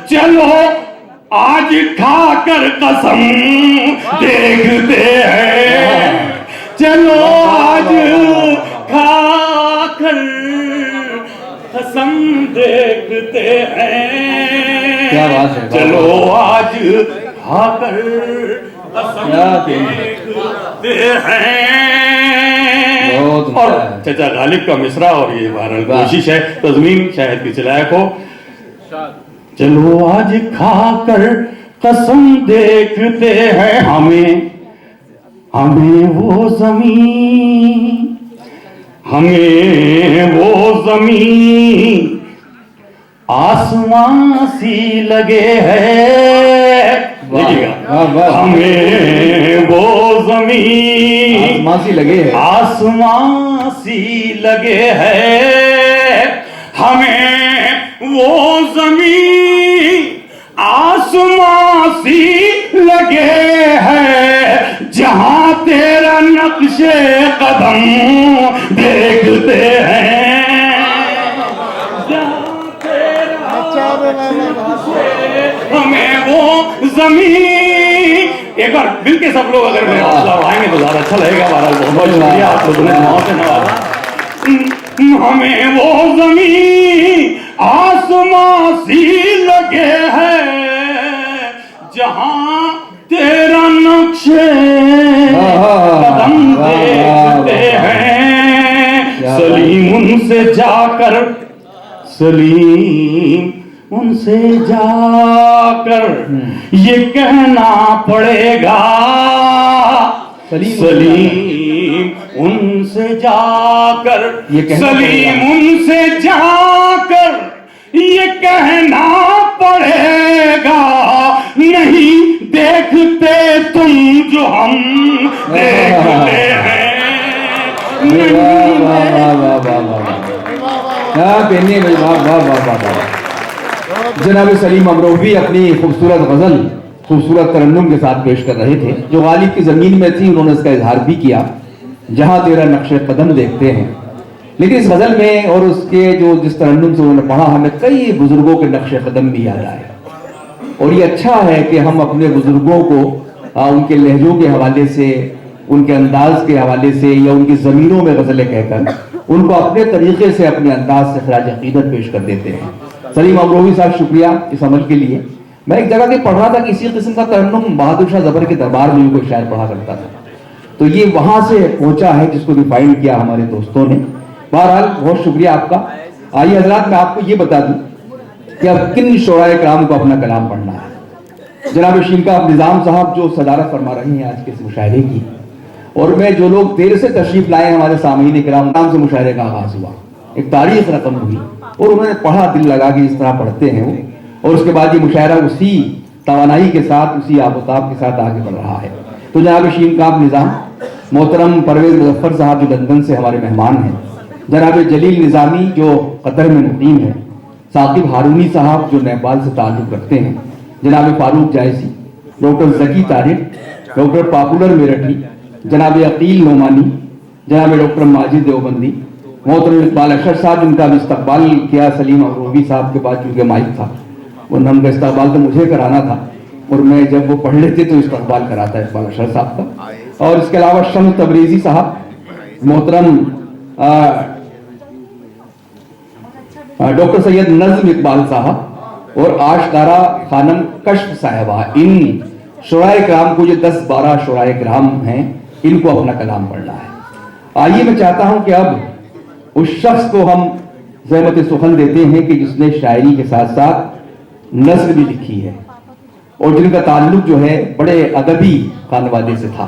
चलो आज खाकर कसम देखते हैं। चलो आज खाकर कसम देखते हैं। क्या बात है। चलो आज खाकर कसम क्या देखते हैं। बहुत और अच्छा है। चाचा गालिब का मिसरा और ये वायरल वाह। कोशिश है तज़मीन शायद किसी लायक हो। चलो आज खाकर कसम देखते हैं हमें वो जमीन हमें वो जमीन आसमां सी लगे है। देखिएगा, वाह, वाह। हमें वो जमीन आसमां सी लगे है, आसमां सी लगे है, हमें वो जमीन आसमां सी लगे है, जहां तेरा नक्शे कदम देखते हैं, जहां तेरा नक्शे, हमें वो जमीन। एक बार मिलके सब लोग अगर मेरा हौसला बढ़ाएंगे तो ज्यादा अच्छा लगेगा। हमारा बहुत बहुत शुक्रिया, आप लोगों ने दुआओं से नवाजा। हमें वो जमीन आसमां सी लगे है, जहां तेरा नक्शे कदम देखते हैं। सलीम उनसे जाकर, सलीम उनसे जाकर ये कहना पड़ेगा, सलीम उनसे जाकर, सलीम उनसे जाकर ये कहना पड़ेगा, नहीं देखते तुम जो हम देखते हैं। जनाब सलीम अमरोही अपनी खूबसूरत गजल खूबसूरत तरन्नुम के साथ पेश कर रहे थे, जो गालिब की जमीन में थी। उन्होंने इसका इजहार भी किया, जहां तेरा नक्शे कदम देखते हैं। लेकिन इस गजल में और उसके जो जिस तरन्नुम से उन्होंने पढ़ा, हमें कई बुजुर्गों के नक्शे कदम भी याद आए। और ये अच्छा है कि हम अपने बुजुर्गों को उनके लहजों के हवाले से, उनके अंदाज के हवाले से या उनकी ज़मीनों में गज़लें कहकर उनको अपने तरीके से, अपने अंदाज से खराज अक़ीदत पेश कर देते हैं। सलीम अमरोही साहब, शुक्रिया इस अमल के लिए। मैं एक जगह पे पढ़ रहा था कि इसी किस्म का तरन्नुम बहादुर शाह ज़फ़र के दरबार में कोई शायर पढ़ा करता था, तो ये वहां से पहुंचा है, जिसको रिफाइन किया हमारे दोस्तों ने। बहरहाल बहुत शुक्रिया आपका। आइए हजरात, मैं आपको ये बता दूं कि अब किन शोराए कराम को अपना कलाम पढ़ना है। जनाब शिनकाब निज़ाम साहब जो सदारत फरमा रहे हैं आज के इस मुशायरे की, और मैं जो लोग देर से तशरीफ लाए हमारे सामीन किराम, नाम से मुशायरे का आगाज हुआ, एक तारीख रकम हुई और उन्होंने पढ़ा, दिल लगा के इस तरह पढ़ते हैं वो, और उसके बाद ये मुशायरा उसी तवानाई के साथ, उसी आबोताब के साथ आगे बढ़ रहा है। तो जनाब शिनकाब निज़ाम, मोहतरम परवेज मुजफ्फर साहब जो लंदन से हमारे मेहमान हैं, जनाब जलील निज़ामी जो कतर में मुकीम है, साकिब हारूनी साहब जो नेपाल से ताल्लुक़ रखते हैं, जनाब Farooq Jaisi, doctor Zaki Tariq, doctor Popular Meeruthi, जनाब अकील नोमानी, जनाब डॉक्टर माजिद देवबंदी, मोहतरम इकबाल अशर साहब, जिनका भी इस्तकबाल किया सलीम अमरोही साहब के पास, चूँकि माइक था, वरना उनका इस्तकबाल तो मुझे कराना था, और मैं जब वो पढ़ लेते तो इस्तकबाल कराता इकबाल अशर साहब का। और इसके अलावा शम्स तबरेज़ी साहब, मोहतरम डॉक्टर सैयद नज़्म इकबाल साहब, और आशकारा खानम कश्फ साहिबा, इन शुराए कराम को, जो 10-12 शुराए कराम हैं, इनको अपना कलाम पढ़ना है। आइए मैं चाहता हूं कि अब उस शख्स को हम ज़हमत सुखन देते हैं कि जिसने शायरी के साथ साथ नज़्म भी लिखी है और जिनका ताल्लुक जो है बड़े अदबी खानवादे से था।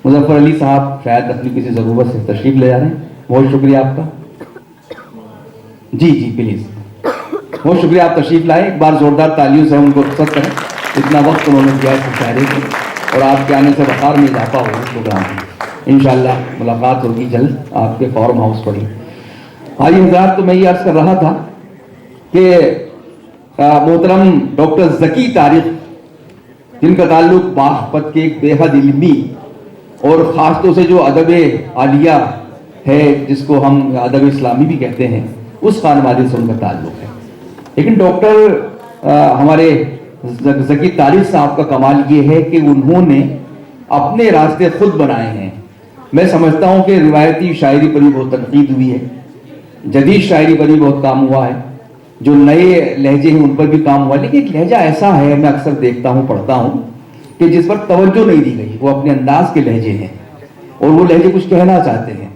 मुजफ्फर अली साहब शायद अपनी किसी ज़रूरत से तशरीफ ले जा रहे हैं, बहुत शुक्रिया आपका। जी जी प्लीज़, बहुत शुक्रिया, आप तशरीफ लाए। एक बार जोरदार तालियों से हम उनको रुखसत करें, इतना वक्त उन्होंने दिया इस मुशायरे को, और आपके आने से वक़ार में इजाफा होगा प्रोग्राम में। इंशाअल्लाह मुलाकात होगी जल्द आपके फार्म हाउस पर ही। आइए हज़रात, तो मैं ये अर्ज़ कर रहा था कि मोहतरम डॉक्टर ज़की तारिक, जिनका ताल्लुक बागपत के एक बेहद इल्मी और ख़ास तौर से जो अदब आलिया है, जिसको हम अदब इस्लामी भी कहते हैं, उस खानवादे से उनका ताल्लुक है। लेकिन डॉक्टर हमारे ज़की तारिक साहब का कमाल ये है कि उन्होंने अपने रास्ते खुद बनाए हैं। मैं समझता हूँ कि रिवायती शायरी पर भी बहुत तनकीद हुई है, जदीद शायरी पर भी बहुत काम हुआ है, जो नए लहजे हैं उन पर भी काम हुआ, लेकिन एक लहजा ऐसा है, मैं अक्सर देखता हूँ, पढ़ता हूँ, कि जिस पर तवज्जो नहीं दी गई। वो अपने अंदाज के लहजे हैं और वो लहजे कुछ कहना चाहते हैं।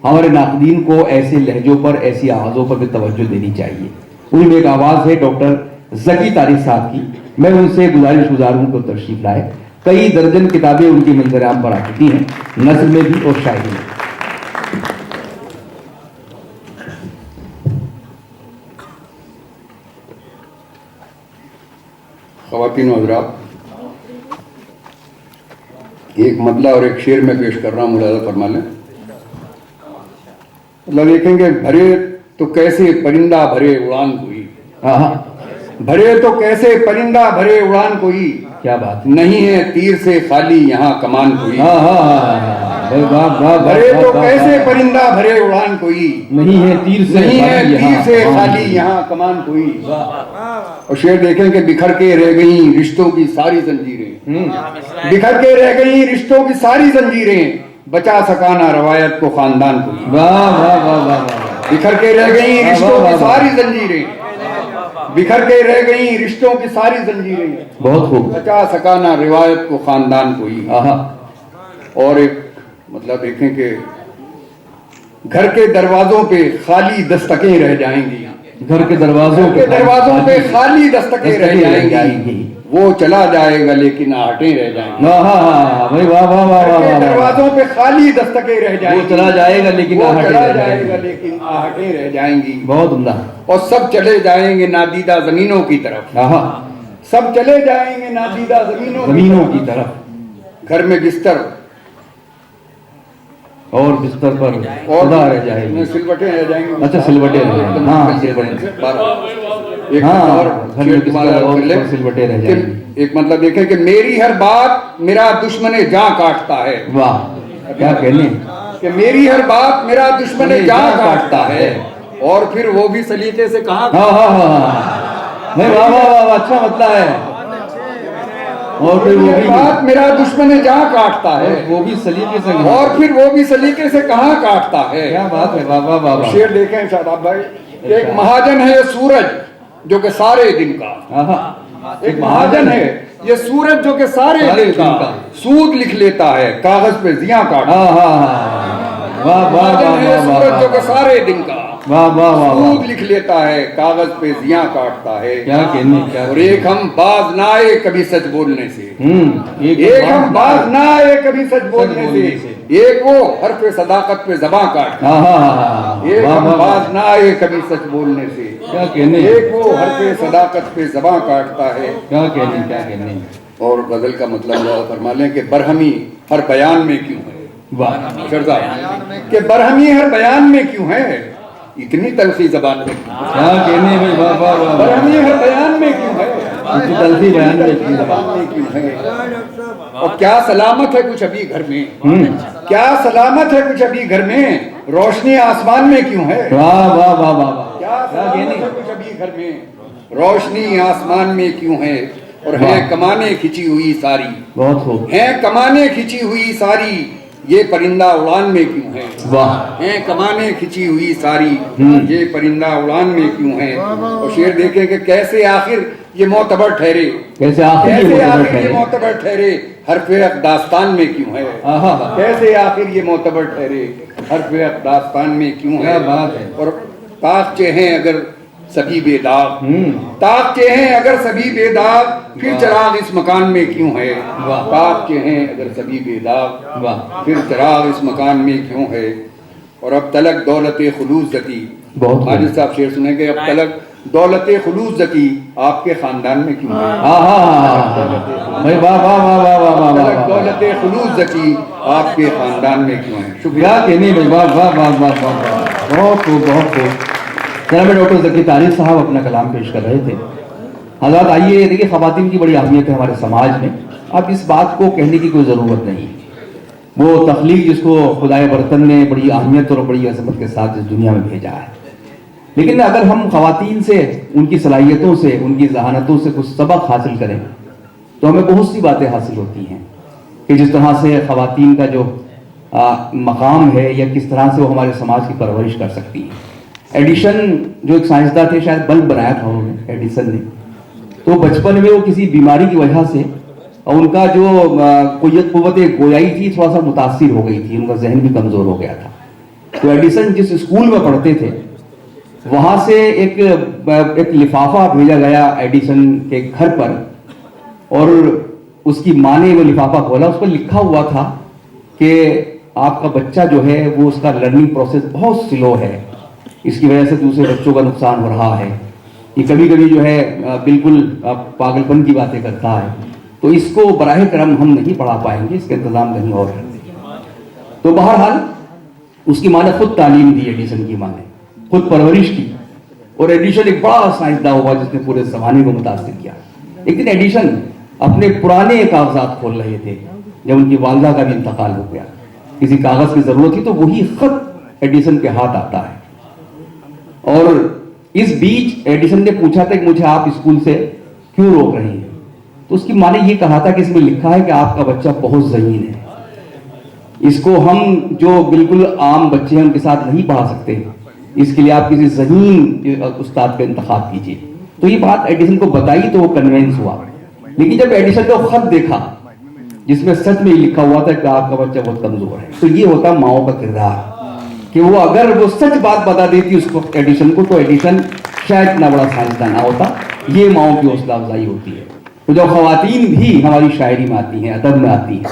हमारे नाक़दीन को ऐसे लहजों पर, ऐसी आवाज़ों पर भी तवज्जो देनी चाहिए। उनमें एक आवाज़ है डॉक्टर ज़की तारिक साहब की, मैं उनसे गुजारिश गुजारूँ को तशरीफ लाए। कई दर्जन किताबें उनकी मंजर-ए-आम पर आ चुकी हैं, नस्ल में भी और शायरी में। ख़वातीन व हज़रात, एक मतला और एक शेर में पेश कर रहा हूँ, मुलाजा फरमा लें। मतलब देखेंगे, भरे तो कैसे परिंदा भरे उड़ान कोई, भरे तो कैसे परिंदा भरे उड़ान कोई, क्या बात नहीं है तीर से खाली यहाँ कमान कोई। भरे तो है, कैसे परिंदा भरे उड़ान कोई, नहीं है तीर से नहीं है खाली तीर यहाँ से कमान खाली कोई। यहाँ कमान कोई। और शेर देखेंगे, बिखर के रह गई रिश्तों की सारी जंजीरें, बिखर के रह गई रिश्तों की सारी जंजीरें, बचा सका ना रवायत को खानदान कोई। वाह वाह वाह वाह वाह। बिखर के रह गई वाह, रिश्तों वाह, की वाह। सारी जंजीरें, बिखर के रह गई रिश्तों की सारी जंजीरें, बहुत खूब। बचा सका ना रिवायत को खानदान कोई। आहा, और एक मतलब देखें कि घर के दरवाजों पे खाली दस्तकें रह जाएंगी, घर के दरवाजों घर के दरवाजों पे खाली दस्तकें रह जाएंगी, वो चला जाएगा लेकिन आहटें रह जाएंगी। भाई वाह वाह वाह घर वाह के वाह। दरवाजों पे खाली दस्तकें रह जाएंगी, वो चला जाएगा लेकिन वो आहटें चला रह जाएगा जाएंगी। लेकिन आहटें रह जाएंगी। बहुत उम्दा। और सब चले जाएंगे नादीदा जमीनों की तरफ, आहा, सब चले जाएंगे नादीदा जमीनों जमीनों की तरफ, घर में बिस्तर और बिस्तर पर और खुदा रह जाएगी। सिलवटें रह जाएंगी। अच्छा, सिलवटें रह जाएंगी। हाँ, सिलवटें। एक हाँ, और घर में बिस्तर और सिलवटें रह जाएंगी। कि एक मतलब देखें कि मेरी हर बात मेरा दुश्मन जां काटता है, वाह, क्या कहने। कि मेरी हर बात मेरा दुश्मन जां काटता है, और फिर वो भी सलीके से कहा। हाँ हाँ हाँ, नहीं वाह वाह वाह, अच्छा मतलब है। और फिर वो भी बात मेरा दुश्मन जां काटता है, वो भी सलीके से। और फिर वो भी सलीके से कहाँ काटता है। क्या बात है, वाह वाह वाह वाह। शेर देखें शादाब भाई, एक महाजन है ये सूरज जो कि सारे दिन का, आहा, एक महाजन है ये सूरज जो कि सारे दिन का सूद लिख लेता है, कागज पे जिया काट। हाँ हाँ हाँ, वाह वाह वाह महाजन है ये वाह सूरज जो कि वाह सारे दिन का वाह वाह वाह वाह। सूद लिख लेता है, कागज पे जिया काटता है। क्या कहने, क्या और एक हम बाज ना आए कभी सच बोलने से, एक हम बाज ना आए कभी सच बोलने से, एक वो हर्फ सदाकत पे ज़बां काटता है, हाँ हाँ हाँ, एक वाह हम वाह वाह। बाज ना आए कभी सच बोलने से, क्या कहने, एक वो हर्फ सदाकत पे ज़बां काटता है। क्या कहने, क्या कहने। और गजल का मतलब फरमा लें कि बरहमी हर बयान में क्यों है। वाह, शर्दा कि बरहमी हर बयान में क्यों है, इतनी तलखी जबान में क्यों? क्या कहने भाई, वाह वाह वाह। बरहमी हर बयान में क्यों है, इतनी तलखी बयान में क्यों? जबान में क्यों है। और क्या सलामत है कुछ अभी घर में, क्या सलामत है कुछ अभी घर में, रोशनी आसमान में क्यों है। वाह वाह वाह वाह वाह। क्या सलामत है कुछ अभी घर में, रोशनी आसमान में क्यों है। और है कमाने खिंची हुई सारी, बहुत खूब। है कमाने खिंची हुई सारी, ये परिंदा उड़ान में क्यों है। वाह, है कमाने खिंची हुई सारी, ये परिंदा उड़ान में क्यों है। और शेर देखें कि कैसे आखिर ये मोतबर ठहरे, कैसे आखिर ये मोतबर ठहरे, हरफ दास्तान में क्यों है। आहा, कैसे आखिर ये मोतबर ठहरे, हरफ दास्तान में क्यों क्या है। बात है। और ताकचे हैं अगर सभी बेदाग, ताकचे हैं अगर सभी बेदाग, फिर चराग इस मकान में क्यों है। ताकचे हैं अगर सभी बेदाग, वाह, फिर चराग इस मकान में क्यों है। और अब तलक दौलत खुलूस जकी, बहुत माजिद साहब शेर सुनेंगे, अब तलक दौलत खुलूस जकी आपके खानदान में क्यों है। हाँ हाँ हाँ भाई, वाह वाह वाह वाह वाह वाह तलक वाह। दौलत खुलूस जकी आपके खानदान में क्यों है। क्या कहने भाई, वाह वाह वाह वाह वाह वाह। बहुत खूब, बहुत खूब। जनाब डॉक्टर ज़की तारिक साहब अपना कलाम पेश कर रहे थे। हज़रात आइए, देखिए ख़वातीन की बड़ी अहमियत है हमारे समाज में। अब इस बात को कहने की कोई ज़रूरत नहीं। वो तख्लीक जिसको खुदाए बर्तन ने बड़ी अहमियत और बड़ी अजमत के साथ इस दुनिया में भेजा है, लेकिन अगर हम ख़वातीन से, उनकी सलाहियतों से, उनकी जहानतों से कुछ सबक हासिल करें तो हमें बहुत सी बातें हासिल होती हैं कि जिस तरह से ख़वातीन का जो मकाम है या किस तरह से वो हमारे समाज की परवरिश कर सकती है। एडिशन जो एक साइंसदान थे, शायद बल्ब बनाया था उन्होंने, एडिसन ने, तो बचपन में वो किसी बीमारी की वजह से और उनका जो कुव्वत गोयाई थी थोड़ा सा मुतासिर हो गई थी, उनका जहन भी कमज़ोर हो गया था। तो एडिसन जिस स्कूल में पढ़ते थे वहाँ से एक लिफाफा भेजा गया एडिसन के घर पर, और उसकी माँ ने वो लिफाफा खोला, उस पर लिखा हुआ था कि आपका बच्चा जो है वो उसका लर्निंग प्रोसेस बहुत स्लो है, इसकी वजह से दूसरे बच्चों का नुकसान हो रहा है, ये कभी कभी जो है बिल्कुल पागलपन की बातें करता है। तो इसको बराह करम हम नहीं पढ़ा पाएंगे, इसका इंतजाम कहीं और है। तो बहरहाल उसकी माँ ने खुद तालीम दी, एडिसन की माँ ने खुद परवरिश की, और एडिशन एक बड़ा साइंसदान हुआ जिसने पूरे जमाने को मुतासिर किया। एक दिन एडिशन अपने पुराने कागजात खोल रहे थे जब उनकी वालदा का भी इंतकाल हो गया, किसी कागज की जरूरत थी, तो वही खत एडिसन के हाथ आता है। और इस बीच एडिसन ने पूछा था कि मुझे आप स्कूल से क्यों रोक रहे हैं, तो उसकी माँ ने यह कहा था कि इसमें लिखा है कि आपका बच्चा बहुत ज़हीन है, इसको हम जो बिल्कुल आम बच्चे हैं उनके साथ नहीं पढ़ा सकते, इसके लिए आप किसी ज़हीन उस्ताद का इंतखाब कीजिए। तो ये बात एडिसन को बताई तो वो कन्विंस हुआ। लेकिन जब एडिसन ने वो खत देखा जिसमें सच में लिखा हुआ था कि आपका बच्चा बहुत कमजोर है, तो ये होता माओ का किरदार कि वो अगर वो सच बात बता देती उसको एडिसन को, तो एडिसन शायद इतना बड़ा साइंसदान ना होता। ये माओ की हौसला अफजाई होती है। तो जब खवातीन भी हमारी शायरी में आती हैं, अदब में आती हैं,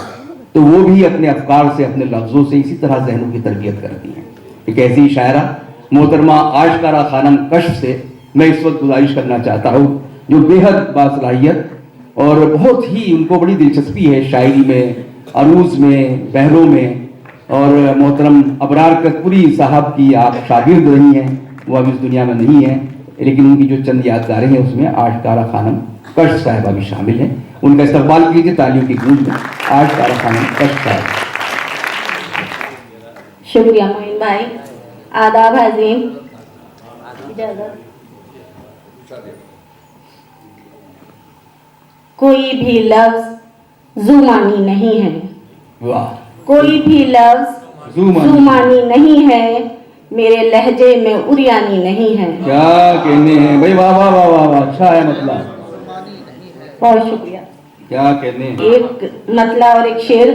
तो वो भी अपने अफकार से, अपने लफ्जों से इसी तरह जहनों की तरबियत करती हैं। एक ऐसी शायरा मोहतरमा आशकारा खानम कश्फ से मैं इस वक्त गुजारिश करना चाहता हूँ, जो बेहद बासलाहियत और बहुत ही उनको बड़ी दिलचस्पी है शायरी में, अरूज में, बहरों में। और मोहतरम अबरार कतपुरी साहब की आप शागिर्द रही हैं, वो अब इस दुनिया में नहीं है, लेकिन उनकी जो चंद यादगारें हैं उसमें आशकारा खानम कश्फ साहिबा भी शामिल हैं। उनका इस्तकबाल कीजिए तालियों की गूंज में। आशकारा खानम कश्फ साहिबा। शुक्रिया मोइन भाई। आदाब हज़ीम। इजाज़त। कोई भी लफ्ज जुमानी नहीं है, वाह, कोई भी लफ्ज जुमानी नहीं है, मेरे लहजे में उरियानी नहीं है। क्या कहने हैं भाई, वाह वाह वाह वाह वाह, अच्छा है मतला, बहुत शुक्रिया। क्या कहने हैं। एक मतला और एक शेर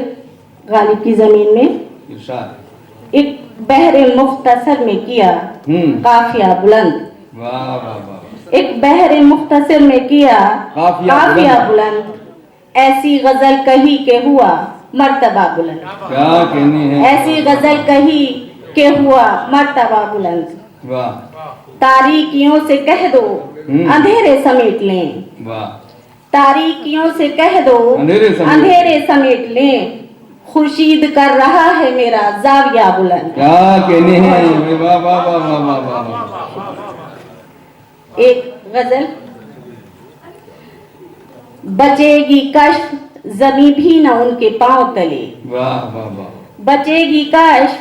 गालिब की जमीन में। इरशाद। एक बहरे मुख्तसर में किया काफिया बुलंद, वाह वाह वाह। एक बहरे मुख्तसर में किया काफिया बुलंद, ऐसी गजल कही के हुआ मर्तबा बुलंद। क्या कहने हैं। ऐसी गजल कही के हुआ मर्तबा बुलंद। वाह तारीकियों से कह दो अंधेरे समेट लें, वाह। तारीकियों से कह दो अंधेरे समेट लें, खुर्शीद कर रहा है मेरा जाविया बुलंद। क्या कहने हैं। वाह वाह वाह वाह वाह वाह। एक गजल। बचेगी कश्फ जमी भी न उनके पांव तले, वाह वाह वाह। बचेगी कश्फ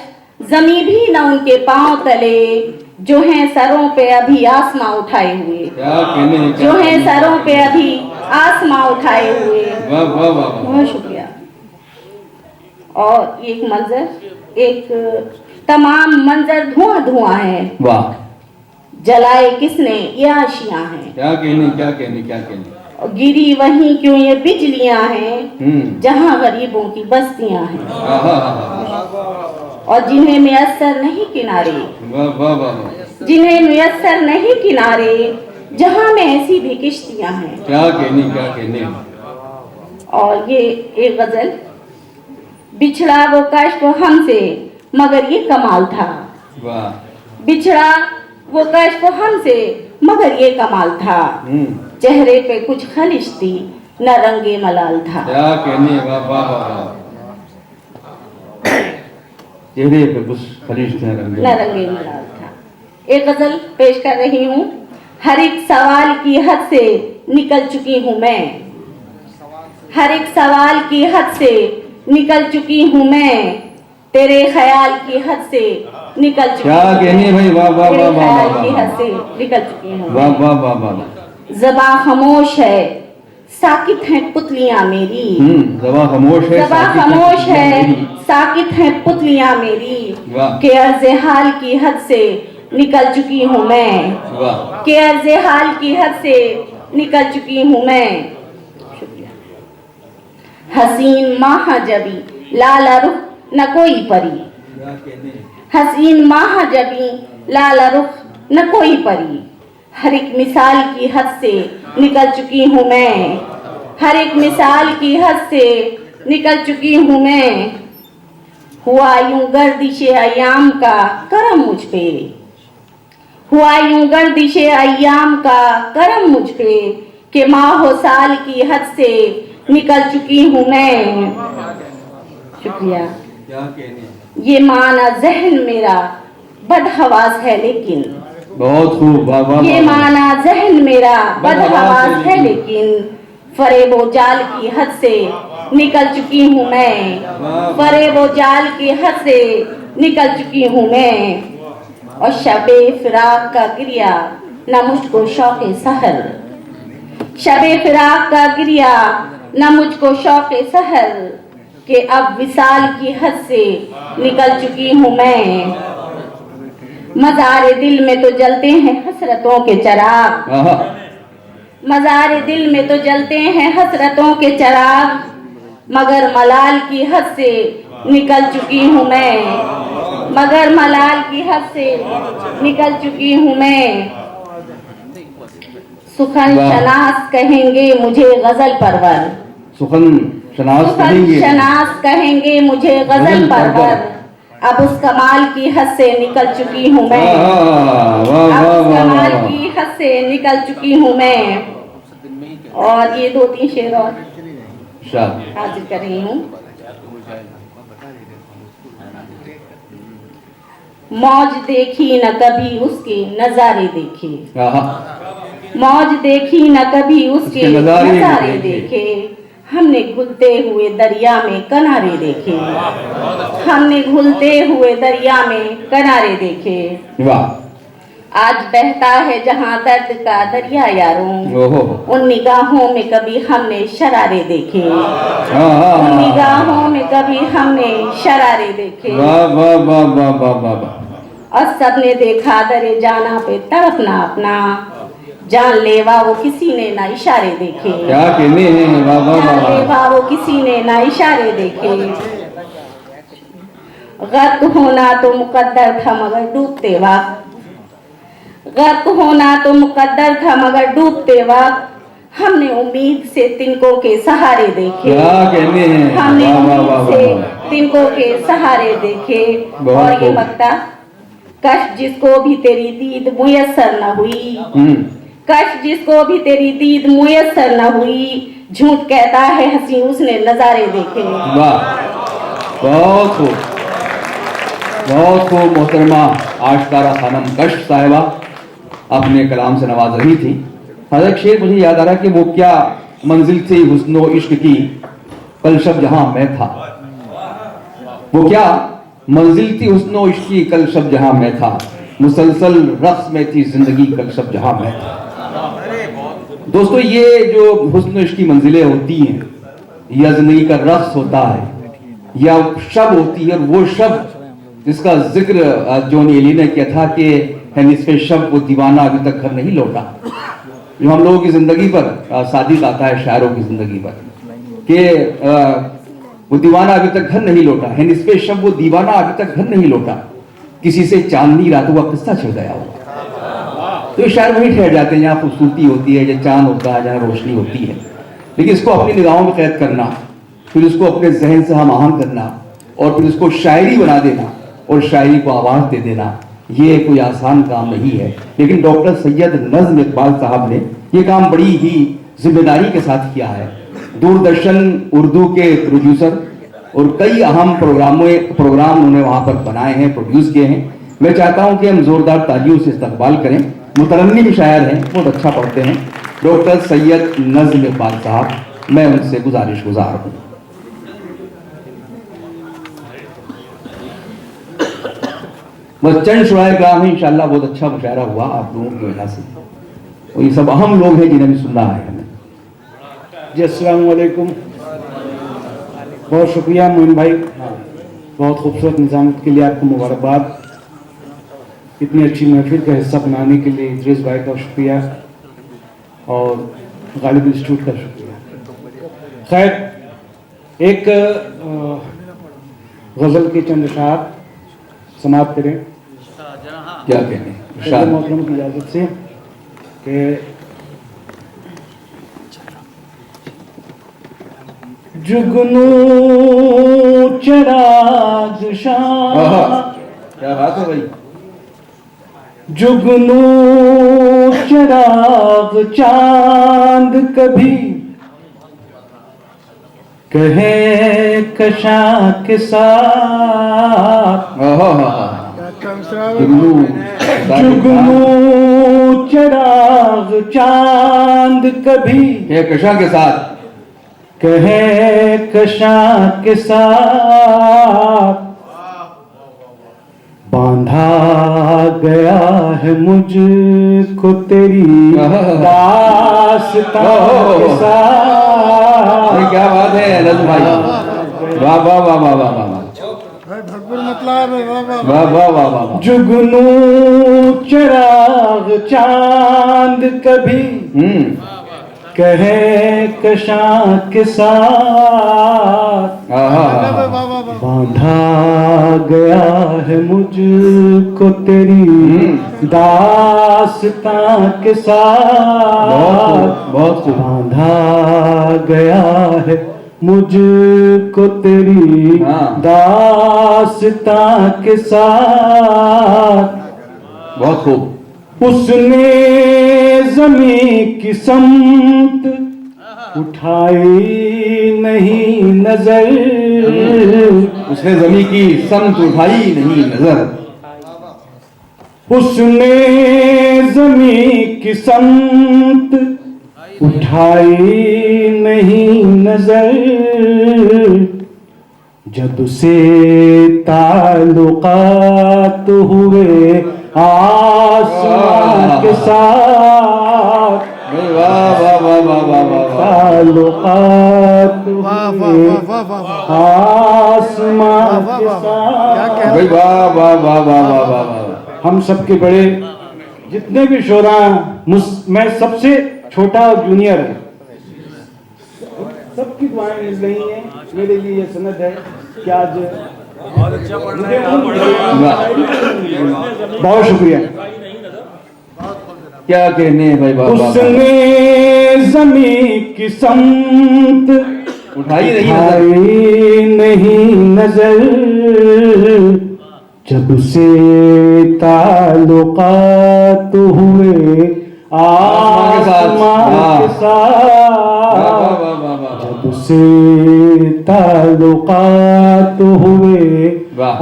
जमी भी न उनके पांव तले, जो हैं सरों पे अभी आसमां उठाए हुए, क्या कहने हैं। जो हैं सरों पे अभी आसमां उठाए हुए। वाह वाह वाह। बहुत शुक्रिया। और एक मंजर, एक तमाम मंजर धुआं धुआं है, वाह। जलाए किसने ये आशियां हैं, क्या कहने क्या कहने क्या कहने। और गिरी वहीं क्यों ये बिजलियां हैं, जहां गरीबों की बस्तियां हैं, और जिन्हें मुयस्सर नहीं किनारे, वाह वाह वाह। जिन्हें मुयस्सर नहीं किनारे, जहां में ऐसी भी किश्तियां हैं। क्या कहने क्या कहने। और ये एक गजल। बिछड़ा वो कश्फ हमसे मगर ये कमाल था, वाह। बिछड़ा वो कश्फ हमसे मगर ये कमाल था, चेहरे पे कुछ खलिश थी न रंगे मलाल था। क्या कहने। वाह वाह वाह। चेहरे पे कुछ खलिश थे न रंगे मलाल था। एक गजल पेश कर रही हूँ। हर एक सवाल की हद से निकल चुकी हूँ मैं, हर एक सवाल की हद से निकल चुकी हूँ मैं, तेरे ख्याल की हद से निकल चुकी। क्या कहने भाई। वाह वाह वाह वाह। ख्याल की हद से निकल चुकी हूँ। वाह वाह वाह वाह। ज़बां खामोश है साकित हैं पुतलियां मेरी, ज़बां खामोश है, ज़बां खामोश है साकित हैं पुतलियां मेरी, के अर्ज़े हाल की हद से निकल चुकी हूँ मैं, वाह। के अर्ज़े हाल की हद से निकल चुकी हूँ मैं। हसीन माह जबी लाला रुख न कोई परी, हसीन माह जबी लाला रुख न कोई परी, हर एक मिसाल की हद से निकल चुकी हूँ मैं, हर एक मिसाल की हद से निकल चुकी हूँ मैं। हुआ यूं गर्दिशे अय्याम का करम मुझ पे, हुआ यूं गर्दिशे अय्याम का करम मुझ पे, के माहो साल की हद से निकल चुकी हूँ मैं। शुक्रिया। ये माना जहन मेरा बदहवास है लेकिन, बहुत खूब, वाह वाह ये वाह। माना जहन मेरा बदहवास है लेकिन, फरेबो जाल की हद से निकल चुकी हूँ मैं। फरेबो जाल की हद से निकल चुकी हूँ मैं। और शबे फिराक का गिरिया न मुझको शौक़े सहर, शबे फिराक का गिरिया न मुझको शौक़े सहर, कि अब विसाल की हद से निकल चुकी हूँ मैं। मज़ारे दिल में तो जलते हैं हसरतों के चिराग, आहा, मज़ारे दिल में तो जलते हैं हसरतों के चिराग, मगर मलाल की हद से निकल चुकी हूँ मैं। मगर मलाल की हद से निकल चुकी हूँ मैं। सुखन वाह। शनास कहेंगे मुझे गजल परवर, सुखन शनास सुखन कहेंगे। शनास कहेंगे मुझे गजल परवर, अब उस कमाल की हद से निकल चुकी हूँ मैं। वाह वाह अब वाह उस वाह कमाल वाह। की हद से निकल चुकी हूँ मैं। और ये 2-3 शेर और शाबाश। हाजिर कर रही हूँ। मौज देखी न कभी उसके नजारे देखे, आहा, मौज देखी न कभी उसके उसके नज़ारे नजारे देखे। देखे, हमने घुलते हुए दरिया में किनारे देखे, हमने घुलते हुए दरिया में किनारे देखे। वाह, आज बहता है जहाँ दर्द का दरिया यारों, ओहो, उन निगाहों में कभी हमने शरारे देखे, हाँ, उन निगाहों में कभी हमने शरारे देखे। वाह वाह वाह वाह वाह वाह वाह। और सबने देखा दरे जाना पे तड़पना अपना, जान लेवा वो किसी ने ना इशारे देखे, क्या कहने हैं, वाह वाह जान वाह वाह। लेवा वो किसी ने ना इशारे देखे। गर्क होना तो मुकद्दर था मगर डूबते वक्त, गर्क होना तो मुकद्दर था मगर डूबते वक्त, हमने उम्मीद से तिनकों के सहारे देखे, क्या कहने हैं, हमने वाह वाह वाह उम्मीद वाह से वाह। तिनकों के सहारे देखे। बहुत और ये खूब। मक्ता, कश जिसको भी तेरी दीद मुयस्सर न हुई, कश जिसको भी तेरी दीद मुयस्सर न हुई, झूठ कहता है हंसी उसने नजारे देखे। वाह, बहुत खूब, बहुत खूब। मोहतरमा आशकारा खानम कश साहिबा अपने कलाम से नवाज रही थी। हर एक शेर मुझे याद आ रहा कि वो क्या मंजिल थी हुस्नो इश्क की, कल शब जहां मैं था। वो क्या मंजिल थी हुस्नो इश्क की, कल शब जहां मैं था। मुसलसल रक्स में थी जिंदगी, कल शब जहां मैं था। दोस्तों, ये जो हुस्न इश्क की मंजिलें होती हैं, या जिंदगी का रक्स होता है, या शब होती है, वो शब जिसका जिक्र जॉन एली ने किया था कि है निस्फे शब वो दीवाना अभी तक घर नहीं लौटा। जो हम लोगों की जिंदगी पर सादिक आता है शायरों की जिंदगी पर कि वो दीवाना अभी तक घर नहीं लौटा है, निस्फे शब वो दीवाना अभी तक घर नहीं लौटा, किसी से चांदनी रातों का किस्सा छिड़ गया होगा। तो ये शायर वहीं ठहर जाते हैं जहाँ खूबसूरती होती है, जहाँ चांद होता है, जहाँ रोशनी होती है। लेकिन इसको अपनी निगाहों में कैद करना, फिर इसको अपने जहन से हम आहंग करना, और फिर इसको शायरी बना देना और शायरी को आवाज दे देना, ये कोई आसान काम नहीं है। लेकिन डॉक्टर सैयद नज़्म इकबाल साहब ने ये काम बड़ी ही जिम्मेदारी के साथ किया है। दूरदर्शन उर्दू के प्रोड्यूसर और कई अहम प्रोग्राम उन्होंने वहां पर बनाए हैं, प्रोड्यूस किए हैं। मैं चाहता हूं कि हम जोरदार तालियों से इस्तकबाल करें। मुतरन्निम शायर हैं, बहुत अच्छा पढ़ते हैं, डॉक्टर सैयद नज़्म इकबाल साहब। मैं उनसे गुजारिश हूं। बस चंद शुराए कलाम है, इंशाअल्लाह बहुत अच्छा मुशायरा हुआ आप लोगों की वजह से, और ये सब अहम लोग हैं जिन्हें भी सुनना है हमें। जी अस्सलाम वालेकुम। बहुत शुक्रिया मोइन भाई, बहुत खूबसूरत निज़ामत के लिए आपको मुबारकबाद। इतनी अच्छी महफिल का हिस्सा बनाने के लिए इद्रीस भाई का शुक्रिया और गालिब इंस्टीट्यूट का शुक्रिया। खैर, एक गज़ल के चंद अशआर समाप्त करें। क्या कहने मोहतरम की इजाज़त से कि जुगनू चराग शाह, क्या बात है भाई। जुगनू चराग चांद कभी कहे कशा के साथ जुगनू चिराग चांद कभी ये कशा के साथ कहे कशा के साथ बांधा गया है मुझको तेरी दास्तां के साथ। अरे क्या बात है नजम भाई, वाह वाह वाह वाह वाह वाह भरपूर मतलब है, वाह वाह वाह वाह वाह वाह। जुगनू चिराग चांद कभी कहे कशा के साथ बांधा गया है मुझको तेरी दास्तां के साथ। बहुत खूब। बांधा गया है मुझको तेरी दास्तां के साथ। बहुत खूब। उसने जमी की समत उठाई नहीं नजर, उसने जमी की समत उठाई नहीं नजर, उसने जमी की समत उठाई नहीं नजर। जब से ताल्लुकात हुए आसमां के साथ, वाह वाह वाह वाह वाह वाह। ताल्लुकात हुए आसमां के साथ। भाई वाह वाह वाह वाह वाह वाह वाह। हम सबके बड़े जितने भी शोरा, मैं सबसे छोटा और जूनियर है, सबकी दुआएं मिल रही हैं मेरे लिए। ये सनद है कि आज बहुत शुक्रिया। क्या कहने भाई वाह वाह। उसने जमी की समत उठाई नहीं नजर। जब से ताल्लुकात हुए आसमां के साथ, जब से ताल्लुकात हुए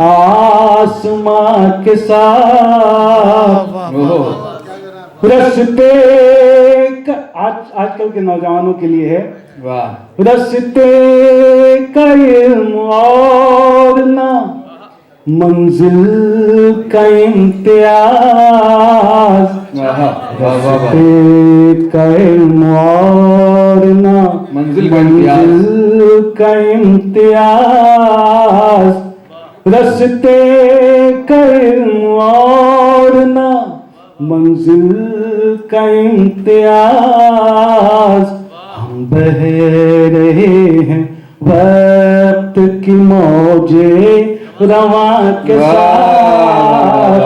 आसमां के साथ। रस्ते आजकल के नौजवानों के लिए है, रस्ते का इल्म और ना मंजिल का इम्तियाज। रस्ते का इल्म और ना मंजिल का इम्तियाज। रस्ते का इल्म और ना मंजिल का इम्तियाज। हम बह रहे हैं वक्त की मौजे रवा के साथ,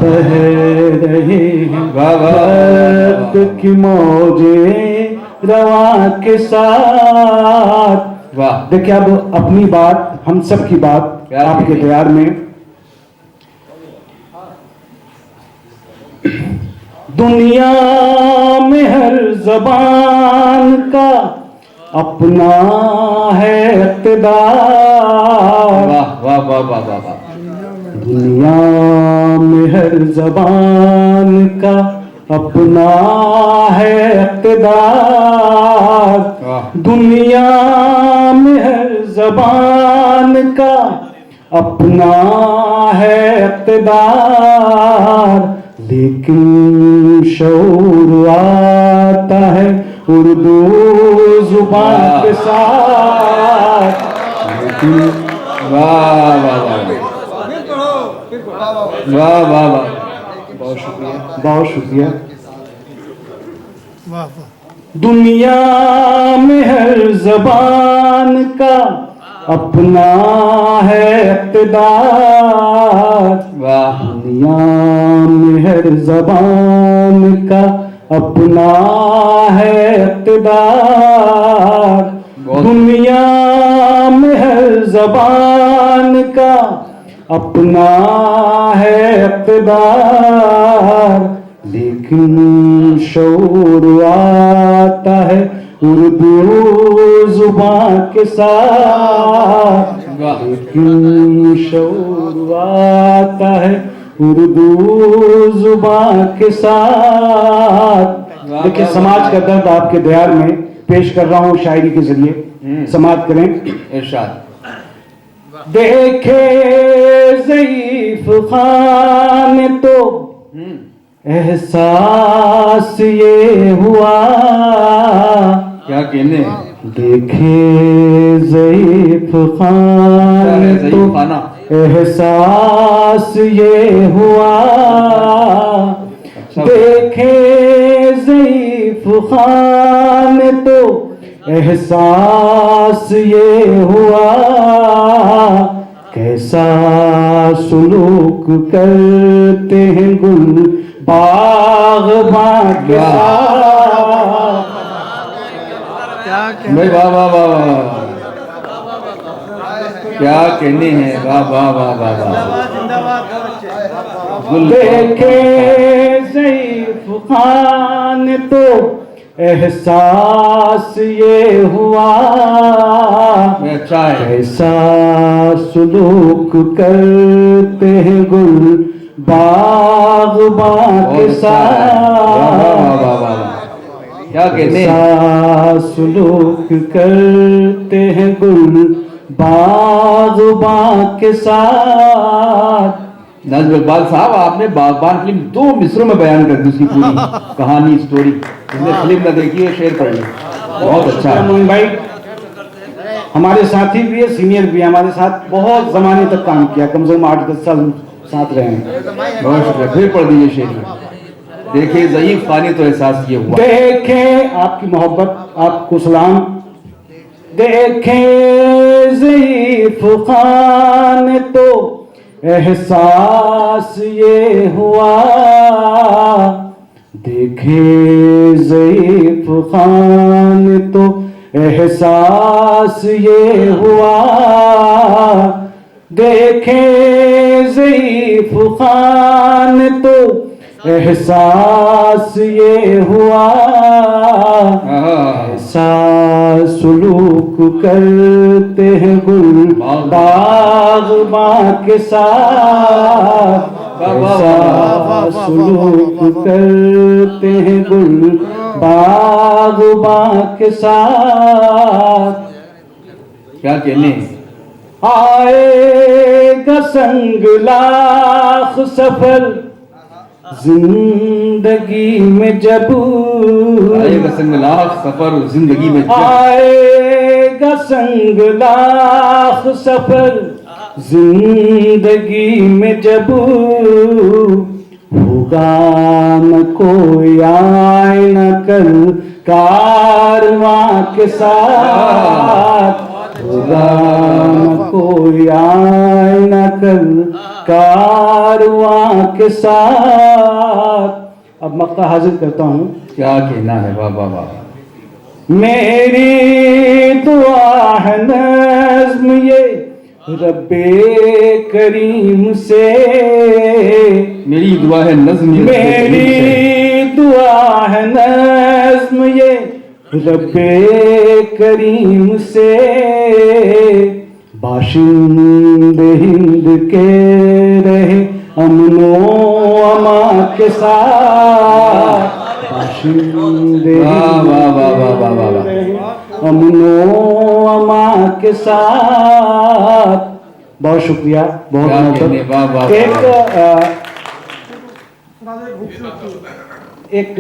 बह रहे हैं वक्त की मौजे रवा के साथ। देखिए अब अपनी बात, हम सब की बात आपके प्यार में। दुनिया में हर ज़बान का अपना है इक़्तिदार। वाह वाह वाह वाह वाह वाह। दुनिया में हर ज़बान का अपना है इक़्तिदार। दुनिया में हर ज़बान का अपना है इक़्तिदार। लेकिन शऊर आता है उर्दू जुबान के साथ। वाह वाह वाह वाह वाह वाह। बहुत शुक्रिया, बहुत शुक्रिया। वाह वाह। दुनिया में हर ज़बान का अपना है इक़्तिदार। वाह। दुनिया में हर ज़बान का अपना है इक़्तिदार। दुनिया में हर ज़बान का अपना है इक़्तिदार। लेकिन शऊर आता है उर्दू जुबान के साथ वाह। लेकिन शऊर आता है उर्दू जुबान के साथ। देखिए समाज का दर्द आपके ध्यान में पेश कर रहा हूँ शायरी के जरिए, समाप्त करें। इरशाद। देखे ज़ईफ़ खान तो एहसास ये हुआ, क्या कहने, देखे ज़ईफ़ खान ज़ईफ़ तो खाना। एहसास ये हुआ, देखे ज़ईफ़ खान तो एहसास ये हुआ, कैसा सुलूक करते हैं गुल बाग़बां के साथ। भाई वाह वाह वाह वाह, क्या कहने हैं, वाह वाह वाह वाह वाह। देखे ज़ईफ़ खान तो एहसास ये हुआ, अच्छा है। कैसा सुलूक करते हैं गुल बाग़बां के साथ, क्या कहने, कैसा सुलूक करते हैं गुल बाग़बां के साथ। नज़्म इकबाल साहब, आपने बागबान फिल्म 2 मिसरों में बयान कर दी, उसकी पूरी कहानी, स्टोरी। जिसने फिल्म न देखी है शेयर कर ली, बहुत अच्छा है। मोइन भाई हमारे साथी भी है, सीनियर भी है, हमारे साथ बहुत जमाने तक काम किया, कम से कम 8-10 साल साथ रहे हैं। बहुत शुक्रिया, फिर पढ़ दीजिए शेर। देखे ज़ईफ़ खानी तो एहसास ये हुआ, देखे आपकी मोहब्बत, आपको सलाम। देखे ज़ईफ़ खान तो एहसास ये हुआ, देखे ज़ईफ़ खान तो एहसास ये हुआ, देखे ज़ईफ़ खान तो एहसास ये हुआ, ऐसा सुलूक करते हैं गुल बाग़बां के साथ, ऐसा सुलूक करते हैं गुल बाग़बां के साथ। क्या कहने, आएगा संग लाख सफर जिंदगी में जब, आएगा संग लाख सफर जिंदगी में जब, आएगा संग लाख सफर जिंदगी में जब, होगा न कोई आए न कल कारवां के साथ, होगा न कोई आए न कल कारवां के साथ। अब मक्का हाजिर करता हूँ। क्या कहना है, वाह वाह वाह। मेरी दुआ है नज़्म ये रब्बे करीम से, मेरी दुआ है नज़्म, मेरी दुआ है नज़्म ये रब्बे करीम से, बाशिंदे हिंद के रहे अमनो अमा के साथ, बाशिंदे अमनो अमा के साथ। बहुत शुक्रिया, बहुत एक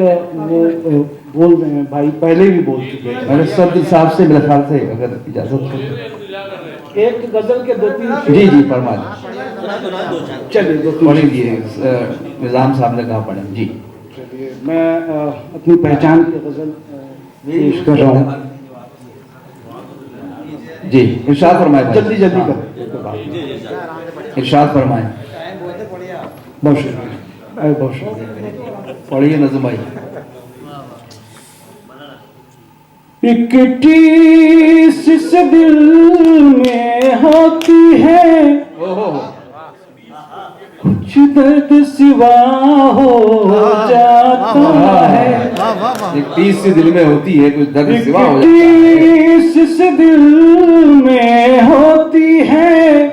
बोल रहे हैं भाई, पहले भी बोल चुके हैं। मेरे सब्द साहब से मेरे ख्याल से अगर इजाजत हो, एक गजल के 2-3 जी जी फरमा दें। चलिए 2-3 पढ़ लीजिए, निज़ाम साहब ने कहा पढ़ें जी। चलिए मैं अपनी पहचान की गजल पेश कर रहा हूँ जी। इरशाद फरमाएं, जल्दी जल्दी कर, इरशाद फरमाएं। बहुत शुक्रिया, बहुत शुक्रिया। पढ़िए नज़्म भाई। एक टीस से दिल में होती है, कुछ दर्द सिवा हो जाता है, वाह वाह एक टीस सी दिल में होती है, कुछ दर्द सिवा हो जाता है। टीस से दिल में होती है,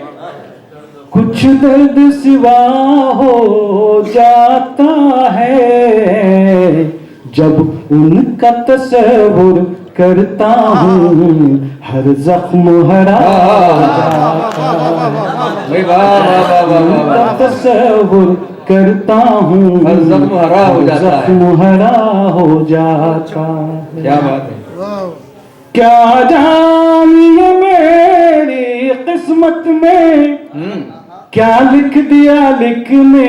कुछ दर्द सिवा हो जाता है। जब उनका तस्वुर करता हूँ हर जख्म हरा जाता है। भाई वाह वाह वाह वाह वाह उनका वाह। तस्वुर करता हूँ हर जख्म हरा हो जाता है। जख्म हरा हो जाता है। क्या बात है। वाह क्या जानिए मेरी किस्मत में क्या लिख दिया लिखने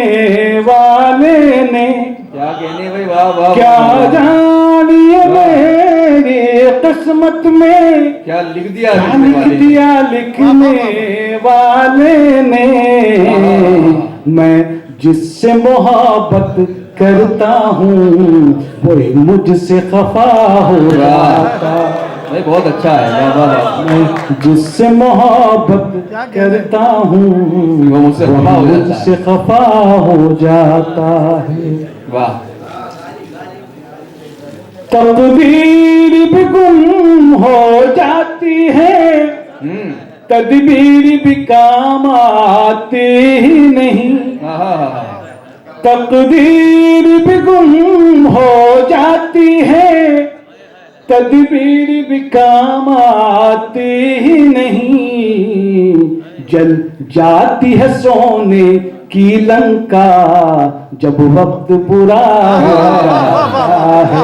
वाले ने। क्या कहने भाई, वाह वाह। क्या वाह, वाह। जानिए मेरी किस्मत में क्या लिख दिया क्या लिखने लिख वाले ने। दिया लिखने वाले ने। मैं जिससे मोहब्बत करता हूँ वही मुझसे खफा हो जाता। भाई बहुत अच्छा है, वाह वाह वाह। मैं जिससे मोहब्बत करता हूँ वो मुझसे खफा हो जाता है। मुझसे खफा हो जाता है। वाह। तकदीर भी गुम हो जाती है, तदबीर भी काम आती ही नहीं। तकदीर भी गुम हो जाती है, तदबीर भी काम आती ही नहीं। जल जाती है सोने की लंका जब वक्त बुरा होता है।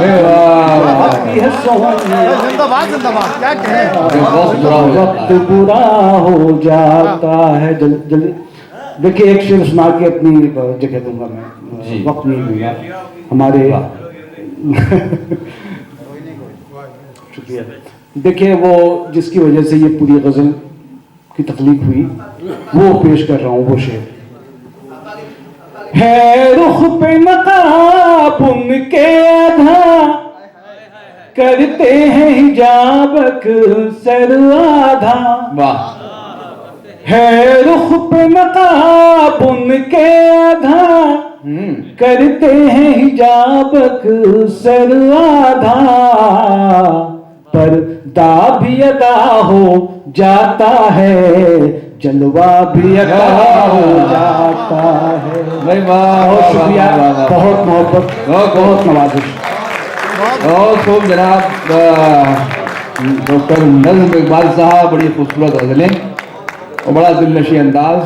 जाती है सोने जिंदाबाद जिंदाबाद, क्या कहें। बहुत बुरा हो जाता वक्त है। बुरा हो जाता है। जल्दी देखिए एक शेर सुना के अपनी जगह दूंगा मैं, जी। वक्त नहीं दूंगा हमारे। शुक्रिया। देखिए वो जिसकी वजह से ये पूरी गजल की तख्लीक हुई वो पेश कर रहा हूँ। वो शेर है रुख पे नकाब उनके आधा, करते हैं हिजाबक सर आधा। वाह। है रुख पे नकाब उनके आधा, करते हैं हिजाबक सर आधा। पर्दा भी अदा हो जाता है, जलवा भी अदा हो जाता है। भाई वाह बहुत वाह, शुक्रिया, वाह, वाह, वाह। बहुत मोहब्बत, बहुत नवाजिश। बहुत खूब जनाब। डॉक्टर नज़्म इकबाल साहब, बड़ी खूबसूरत गज़लें और बड़ा दिलनशी अंदाज।